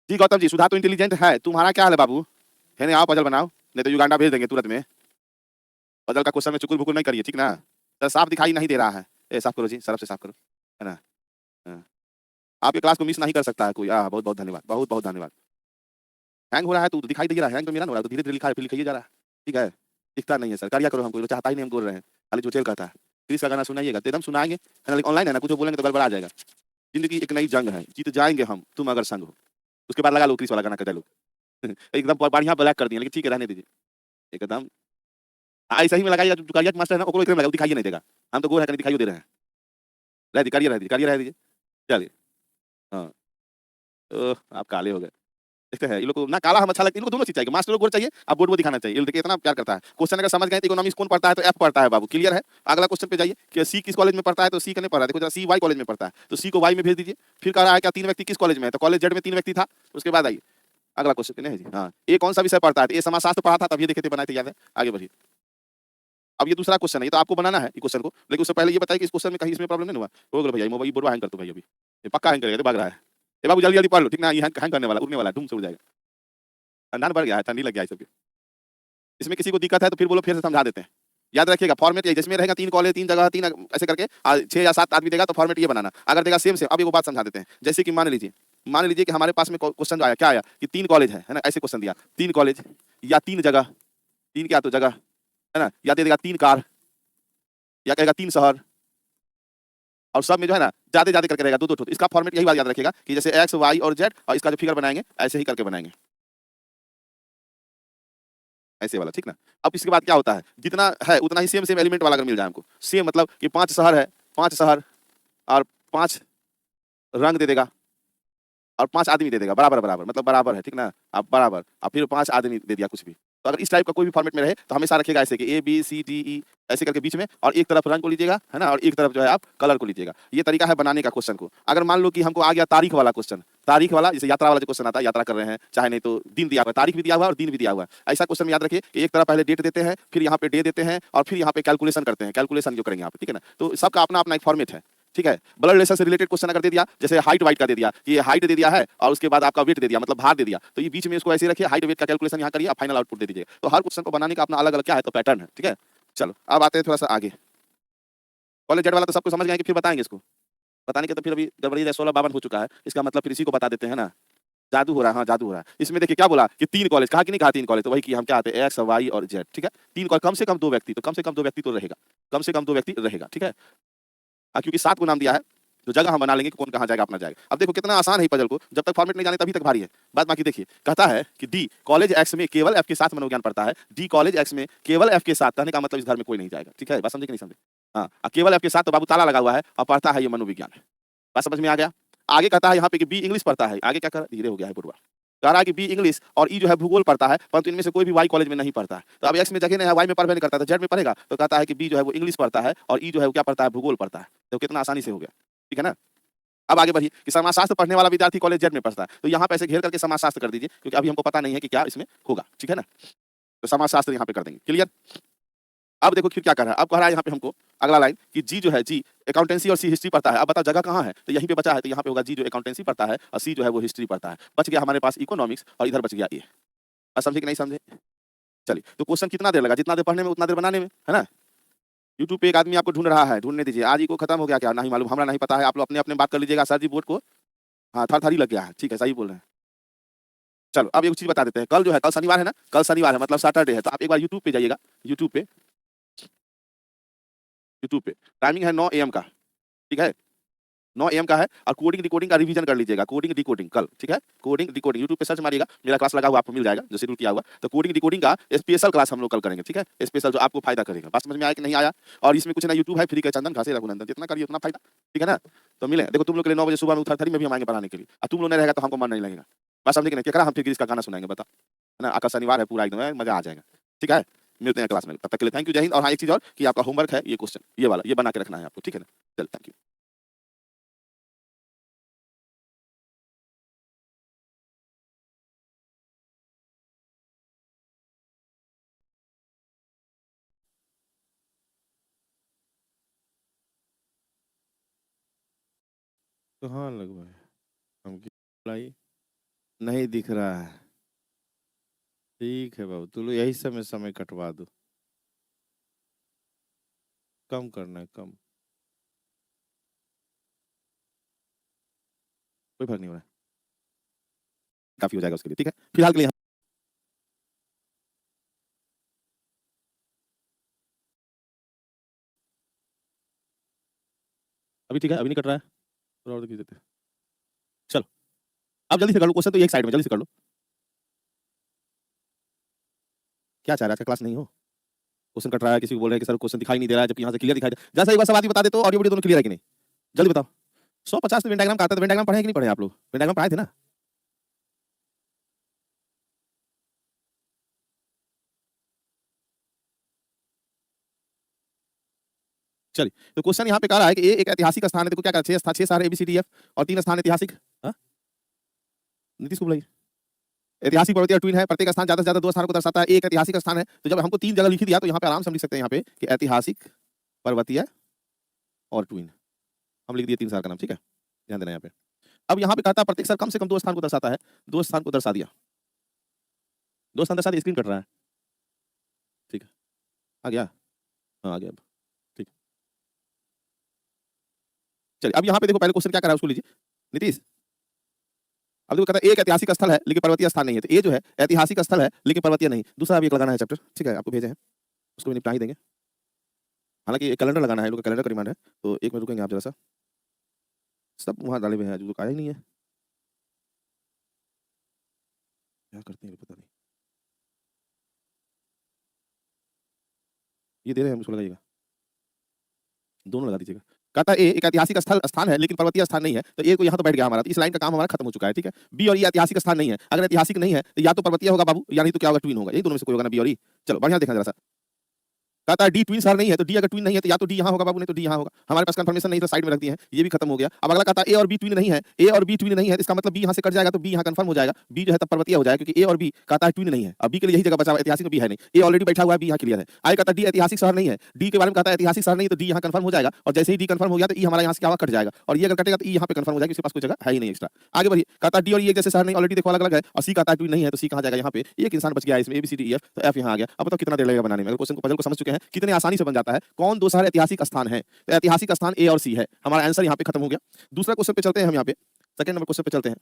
जी गौतम जी, सुधा तो इंटेलिजेंट है, तुम्हारा क्या हाल है बाबू? है ना, आओ पजल बनाओ, नहीं तो युगांडा भेज देंगे तुरंत में। पजल का क्वेश्चन में चुकुर-भुकुर नहीं करिए, ठीक ना? सर साफ दिखाई नहीं दे रहा है। ए साफ करो जी, सरफ से साफ करो, है ना? हाँ। आपके क्लास को मिस नहीं कर सकता है कोई। बहुत-बहुत धन्यवाद, बहुत-बहुत धन्यवाद। हैंग हो रहा है तो दिखाई दे रहा है, हैंग तो मेरा नहीं हो रहा है, तो धीरे-धीरे लिखा है, फिर लिखाइए जा रहा है। ठीक है? दिखता नहीं है सर, कार्य करो हमको, ये चाहता ही नहीं हम बोल रहे हैं, खाली झूठेल कहता है। प्लीज़ का गाना सुनाइएगा, तो एकदम सुनाएँगे, है ना? लेकिन ऑनलाइन है ना, कुछ बोलेंगे तो गड़बड़ा जाएगा। ज़िंदगी एक नई जंग है, जीत जाएँगे हम, तुम अगर संग हो। उसके बाद लगा लो क्रिस वाला गाना का डायलॉग। एकदम बढ़िया ब्लैक कर दिए, लेकिन ठीक है, रहने दीजिए। एकदम ऐसे ही में लगाइएगा, जो कारिया के मास्टर है ना, ओकरो एकरे में लगाओ, दिखाइए नहीं देगा। हम तो गोर है, कहीं दिखाइयो दे रहे हैं। रह दी करिए, रह दीजिए, करिए, रह दीजिए। चलिए, हाँ। ओह! आप काले हो गए। देखते हैं, ये लोग को ना काला हम अच्छा लगता है, इन लोग को दोनों चीज़ चाहिए, मास्टर को गोर चाहिए, अब बोर्ड में दिखाना चाहिए। ये देखिए इतना प्यार करता है। क्वेश्चन अगर समझ गए तो इकोनॉमिक्स कौन पढ़ता है? तो एफ पढ़ता है बाबू, क्लियर है? अगला क्वेश्चन पे जाइए कि सी किस कॉलेज में पढ़ता है? तो सी कने पढ़ रहा है, देखो जरा सी वाई कॉलेज में पढ़ता है, तो सी को वाई में भेज दीजिए। फिर कह रहा है क्या 3 व्यक्ति किस कॉलेज में है? तो कॉलेज जेड में 3 व्यक्ति था, उसके बाद आइए। अगला क्वेश्चन नहीं है जी, हाँ। ए कौन सा विषय पढ़ता है? तो ए समाजशास्त्र पढ़ा था, तब ये देखे थे, बनाए थे, याद है? आगे बढ़िए। अब ये दूसरा क्वेश्चन है, ये तो आपको बनाना है ये क्वेश्चन को, लेकिन उससे पहले ये बताइए कि इस क्वेश्चन में कहीं इसमें प्रॉब्लम नहीं हुआ? हो गया भैया, मोबाइल बोर्ड हैंग कर दो भाई अभी। ये पक्का हैंग करेगा, ये तो भाग रहा है। ए बाबू जल्दी-जल्दी पढ़ लो, ठीक ना? ये हैंग हैंग करने वाला, उड़ने वाला है, धूम से उड़ जाएगा। ठंडा बढ़ गया है, ठंडी लग गया है सबके। इसमें किसी को दिक्कत है तो फिर बोलो, फिर से समझा देते हैं। याद रखिएगा फॉर्मेट ये जिसमें रहेगा 3 कॉलेज 3 जगह 3 ऐसे करके 6 या 7 आदमी देगा तो फॉर्मेट ये बनाना। अगर देगा सेम सेम, अब एक बात समझा देते हैं। जैसे कि मान लीजिए कि हमारे पास में क्वेश्चन जो आया, क्या आया कि 3 कॉलेज है ना? ऐसे क्वेश्चन दिया, 3 कॉलेज या 3 जगह, 3 क्या तो जगह, है ना? या दे देगा 3 कार, या कहेगा 3 शहर, और सब में जो है ना ज़्यादा करके रहेगा 2-2 ठो। इसका फॉर्मेट यही बात याद रखिएगा कि जैसे एक्स, वाई और जेड, और इसका जो फिगर बनाएंगे ऐसे ही करके बनाएंगे। ऐसे वाला, ठीक ना? अब इसके बाद क्या होता है, जितना है उतना ही सेम एलिमेंट वाला अगर मिल जाए हमको, सेम मतलब कि 5 शहर है, 5 शहर और 5 रंग दे देगा, और 5 आदमी दे देगा, बराबर मतलब बराबर है, ठीक ना? अब बराबर, और फिर 5 आदमी दे दिया कुछ भी। तो अगर इस टाइप का कोई भी फॉर्मेट में रहे तो हमेशा रखिएगा ऐसे कि ए बी सी डी ई ऐसे करके बीच में, और एक तरफ रंग को लीजिएगा, है ना? और एक तरफ जो है आप कलर को लीजिएगा। ये तरीका है बनाने का क्वेश्चन को। अगर मान लो कि हमको आ गया तारीख वाला क्वेश्चन, तारीख वाला जैसे यात्रा वाला जो क्वेश्चन आता है, यात्रा कर रहे हैं, चाहे नहीं तो दिन दिया हुआ है, तारीख भी दिया हुआ है और दिन भी दिया हुआ है। ऐसा क्वेश्चन में याद रखिए कि एक तरफ पहले डेट देते हैं, फिर यहाँ पे डे देते हैं, और फिर यहाँ पे कैलकुलेशन करते हैं, कैलकुलेशन जो करेंगे यहाँ पे, ठीक है ना? तो सबका अपना-अपना एक फॉर्मेट है। ठीक है? ब्लड रिलेशन से रिलेटेड क्वेश्चन अगर दे दिया, जैसे हाइट वाइट का दे दिया, कि ये हाइट दे दिया है और उसके बाद आपका वेट दे दिया, मतलब भार दे दिया, तो ये बीच में इसको ऐसे रखिए, हाइट वेट का कैलकुलेशन यहाँ करिए, फाइनल आउटपुट दे दीजिए। तो हर क्वेश्चन को बनाने का अपना अलग-अलग क्या है, तो पैटर्न है, ठीक है? चलो अब आते हैं थोड़ा-सा आगे। कॉलेज जेड वाला तो सबको समझ गए कि फिर बताएंगे इसको? बताने के तो फिर अभी गड़बड़ी 16-52 हो चुका है, इसका मतलब फिर इसी को बता देते हैं ना? जादू हो रहा है, हाँ जादू हो रहा है। इसमें देखिए क्या बोला कि 3 कॉलेज, कहा कि नहीं कहा 3 कॉलेज? तो वही किया हम, क्या आते हैं एक्स, वाई और जेड, ठीक है? 3 कम से कम 2 व्यक्ति, तो कम से कम 2 व्यक्ति तो रहेगा, कम से कम 2 व्यक्ति रहेगा, ठीक है? क्योंकि 7 को नाम दिया है, तो जगह हम बना लेंगे कि कौन कहाँ जाएगा, अपना जाएगा। अब देखो कितना आसान है ये पजल को, जब तक फॉर्मेट नहीं जाने तभी तक भारी है। बात बाकी देखिए, कहता है कि डी कॉलेज एक्स में केवल एफ के साथ मनोविज्ञान पढ़ता है। डी कॉलेज एक्स में केवल एफ के साथ, कहने का मतलब इस घर में कोई नहीं जाएगा, ठीक है? बात समझे कि नहीं समझे? हाँ, केवल एफ के साथ तो बाबू ताला लगा हुआ है और पढ़ता है ये मनोविज्ञान। बात समझ में आ गया? आगे कहता है यहाँ पे कि बी इंग्लिश पढ़ता है। आगे क्या कर, धीरे हो गया है बुढ़वा। कह रहा है कि बी इंग्लिश और ई जो है भूगोल पढ़ता है, परंतु इनमें से कोई भी वाई कॉलेज में नहीं पढ़ता है। तो अब एक्स में जगह नहीं है, वाई में पढ़बे नहीं करता, तो जेड में पढ़ेगा। तो कहता है कि बी जो है वो इंग्लिश पढ़ता है और ई जो है वो क्या पढ़ता है, भूगोल पढ़ता है। तो कितना आसानी से हो गया, ठीक है ना? अब आगे बढ़िए कि समाजशास्त्र पढ़ने वाला विद्यार्थी कॉलेज जेड में पढ़ता है, तो यहाँ पे ऐसे घेर करके समाजशास्त्र कर दीजिए, क्योंकि अभी हमको पता नहीं है कि क्या इसमें होगा, ठीक है ना। तो समाजशास्त्र यहाँ पे कर देंगे, क्लियर। अब देखो फिर क्या कर रहा है, अब कह रहा है यहाँ पे हमको अगला लाइन कि जी जो है, जी अकाउंटेंसी और सी हिस्ट्री पढ़ता है। अब बताओ जगह कहाँ है, तो यहीं पे बचा है, तो यहाँ पे होगा जी जो अकाउंटेंसी पढ़ता है और सी जो है वो हिस्ट्री पढ़ता है। बच गया हमारे पास इकोनॉमिक्स और इधर बच गया ये। समझे कि नहीं समझे? चलिए, तो क्वेश्चन कितना देर लगा, जितना देर पढ़ने में उतना देर बनाने में, है ना। यूट्यूब पे एक आदमी आपको ढूंढ रहा है, ढूंढने दीजिए। आज ही को खत्म हो गया क्या नहीं मालूम, हमरा नहीं पता है, आप लोग अपने अपने बात कर लीजिएगा। सर जी बोर्ड को हाँ थर थरी लग गया है, ठीक है सही बोल रहे हैं। चलो अब एक चीज बता देते हैं, कल जो है, कल शनिवार है ना, कल शनिवार है मतलब सैटरडे है, तो आप एक बार यूट्यूब पे जाइएगा। यूट्यूब पे टाइमिंग है 9 AM का, ठीक है 9 AM का है। और कोडिंग डिकोडिंग का रिवीजन कर लीजिएगा, कोडिंग डिकोडिंग कल, ठीक है। कोडिंग डिकोडिंग यूट्यूब पे सर्च मारिएगा, मेरा क्लास लगा हुआ आपको मिल जाएगा जो शेड्यूल किया हुआ। तो कोडिंग डिकोडिंग का स्पेशल क्लास हम लोग कल करेंगे, ठीक है। स्पेशल जो आपको फायदा करेगा, बात समझ में आया कि नहीं आया। और इसमें कुछ ना, यूट्यूब है फ्री का, चंदन घासे रघुनंदन, जितना करिए उतना फायदा, ठीक है ना। तो मिले, देखो तुम लोग के लिए 9 बजे सुबह में उठा थरी में भी हम आएंगे पढ़ाने के लिए, और तुम लोग नहीं रहेगा तो हमको मन नहीं लगेगा। बात समझे कि नहीं, क्या हम फिर इसका गाना सुनाएंगे बता, है ना। आपका शनिवार है पूरा एकदम मजा आ जाएगा, ठीक है। मिलते हैं क्लास में, तब तक के लिए थैंक यू, जय हिंद। और हाँ एक चीज और कि आपका होमवर्क है ये क्वेश्चन, ये वाला ये बना के रखना है आपको, ठीक है ना। चल थैंक यू। कहाँ लगवाए हम की लाई, नहीं दिख रहा है। ठीक है बाबू, तू लो यही समय समय कटवा दो, कम करना है कम, कोई फर्क नहीं हो रहा है, काफी हो जाएगा उसके लिए, ठीक है। फिलहाल के लिए अभी ठीक है, अभी नहीं कट रहा है, थोड़ा और खींच देते हैं। चलो अब जल्दी से कर लो क्वेश्चन, तो एक साइड में जल्दी से कर लो। क्या चाह रहा है, आज का क्लास नहीं हो, क्वेश्चन कट रहा है, किसी को बोल रहे हैं कि सर क्वेश्चन दिखाई नहीं दे रहा है, जबकि यहाँ से क्लियर दिखाई दे। जैसा एक बार सब आदमी बता दे तो ऑडियो वीडियो दोनों क्लियर है कि नहीं, जल्दी बताओ। 150 तो वेन डायग्राम का आता है, तो वेन डायग्राम पढ़े कि नहीं पढ़े आप लोग, वेन डायग्राम पढ़ाए थे ना। चलिए, तो क्वेश्चन यहाँ पे कह रहा है कि एक ऐतिहासिक स्थान है, देखो क्या कहा, 6 शहर ABCDF और 3 स्थान ऐतिहासिक। हाँ? नीतीश को बुलाइए। ऐतिहासिक पर्वतीय ट्वीन है, प्रत्येक स्थान ज्यादा से ज्यादा 2 स्थानों को दर्शाता है, एक ऐतिहासिक स्थान है। तो जब हमको 3 जगह लिख दिया, तो यहाँ पे आराम से हम लिख सकते हैं यहाँ पे कि ऐतिहासिक, पर्वतीय और ट्वीन। हम लिख दिए 3 शहर का नाम, ठीक है, ध्यान देना यहाँ पे। अब यहाँ पे कहता है प्रत्येक शहर कम से कम 2 स्थान को दर्शाता है, 2 स्थान को दर्शा दिया, 2 स्थान दर्शा दिया, स्क्रीन कट रहा है, ठीक है आ गया, हाँ आ गया अब, ठीक। चलिए अब यहाँ पे देखो पहले क्वेश्चन क्या करा है उसको लीजिए नीतीश। अब देखो कहता है एक ऐतिहासिक स्थल है लेकिन पर्वतीय स्थान नहीं है, तो ये जो है ऐतिहासिक स्थल है लेकिन पर्वतीय नहीं। दूसरा अभी एक लगाना है चैप्टर, ठीक है आपको भेजे हैं, उसको भी निपटा ही देंगे। हालांकि एक कैलेंडर लगाना है, लोग का कैलेंडर का डिमांड है, तो एक मिनट रुकेंगे आप जरा सा, सब वहाँ डाले हुए हैं जो आया ही नहीं है, क्या करते हैं पता नहीं, ये दे रहे हैं, उसको लगाइएगा, दोनों लगा दीजिएगा। कहता है ए एक ऐतिहासिक स्थल स्थान है लेकिन पर्वतीय स्थान नहीं है, तो ए को यहाँ तो बैठ गया हमारा, तो इस लाइन का काम हमारा खत्म हो चुका है, ठीक है। बी और ये ऐतिहासिक स्थान नहीं है, अगर ऐतिहासिक नहीं है तो या तो पर्वतीय होगा बाबू, या नहीं तो क्या होगा, ट्वीन होगा, यही दोनों में से कोई होगा ना, बी और ई। चलो बढ़िया देखना जरा सा। कहता है डी ट्विन शहर नहीं है, तो डी अगर ट्विन नहीं है तो या तो डी यहाँ होगा बाबू, नहीं तो डी यहाँ होगा। हमारे पास कंफर्मेशन नहीं, तो साइड में रख दिए हैं, ये भी खत्म हो गया। अब अगला कहता है ए और बी ट्विन नहीं है, ए और बी ट्विन नहीं है, इसका मतलब बी यहाँ से कट जाएगा, तो बी यहाँ कंफर्म हो जाएगा, बी जो है तब पर्वतीय हो जाएगा, क्योंकि ए और बी कहता है ट्विन नहीं है। अब बी के लिए यही जगह बचा हुआ, ऐतिहासिक में बी है नहीं, ए ऑलरेडी बैठा हुआ है, बी यहाँ क्लियर है। आई कहता है डी ऐतिहासिक शहर नहीं है, डी के बारे में कहता है ऐतिहासिक शहर नहीं, तो डी यहाँ कंफर्म हो जाएगा, और जैसे ही डी कंफर्म हो गया तो ई हमारा यहाँ से क्या होगा, कट जाएगा, और ये अगर कटेगा तो ई यहाँ पे कंफर्म हो जाएगा, इसके पास कोई जगह है ही नहीं एक्स्ट्रा। आगे बढ़िए, कहता है डी और ये जैसे शहर नहीं, ऑलरेडी देखो अलग अलग है, और सी कहता है ट्विन नहीं है, तो सी कहाँ जाएगा, यहाँ पे एक इंसान बच गया है इसमें, ABCDEF, तो एफ यहाँ आ गया। अब बताओ कितना देर लगेगा बनाने में, अगर क्वेश्चन को पजल को समझ चुके हैं कितने आसानी से बन जाता है। कौन 2 शहर ऐतिहासिक स्थान है, तो ऐतिहासिक स्थान ए और सी है, हमारा आंसर यहाँ पे खत्म हो गया। दूसरा क्वेश्चन पे चलते हैं हम, यहाँ पे सेकंड नंबर क्वेश्चन पे चलते हैं।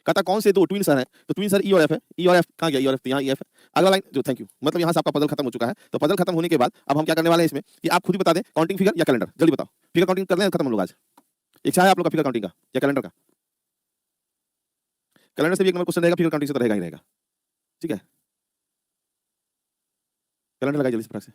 कहता कौन से 2 ट्विन शहर हैं, तो ट्विन शहर ई और एफ है, ई और एफ कहाँ गया, ई और एफ यहाँ ई एफ है। अगला लाइन जो थैंक यू, मतलब यहाँ से आपका पजल खत्म हो चुका है। तो पजल खत्म होने के बाद अब हम क्या करने वाले हैं इसमें, कि आप खुद ही बता दें काउंटिंग फिगर या कैलेंडर, जल्दी बताओ। फिगर काउंटिंग कर लें खत्म हम लोग आज, इच्छा है आप लोग का फिगर काउंटिंग का या कैलेंडर का। कैलेंडर से भी एक नंबर क्वेश्चन रहेगा, फिगर काउंटिंग से तो रहेगा ही रहेगा, ठीक है। कैलेंडर लगाइए जल्दी से फटाक से।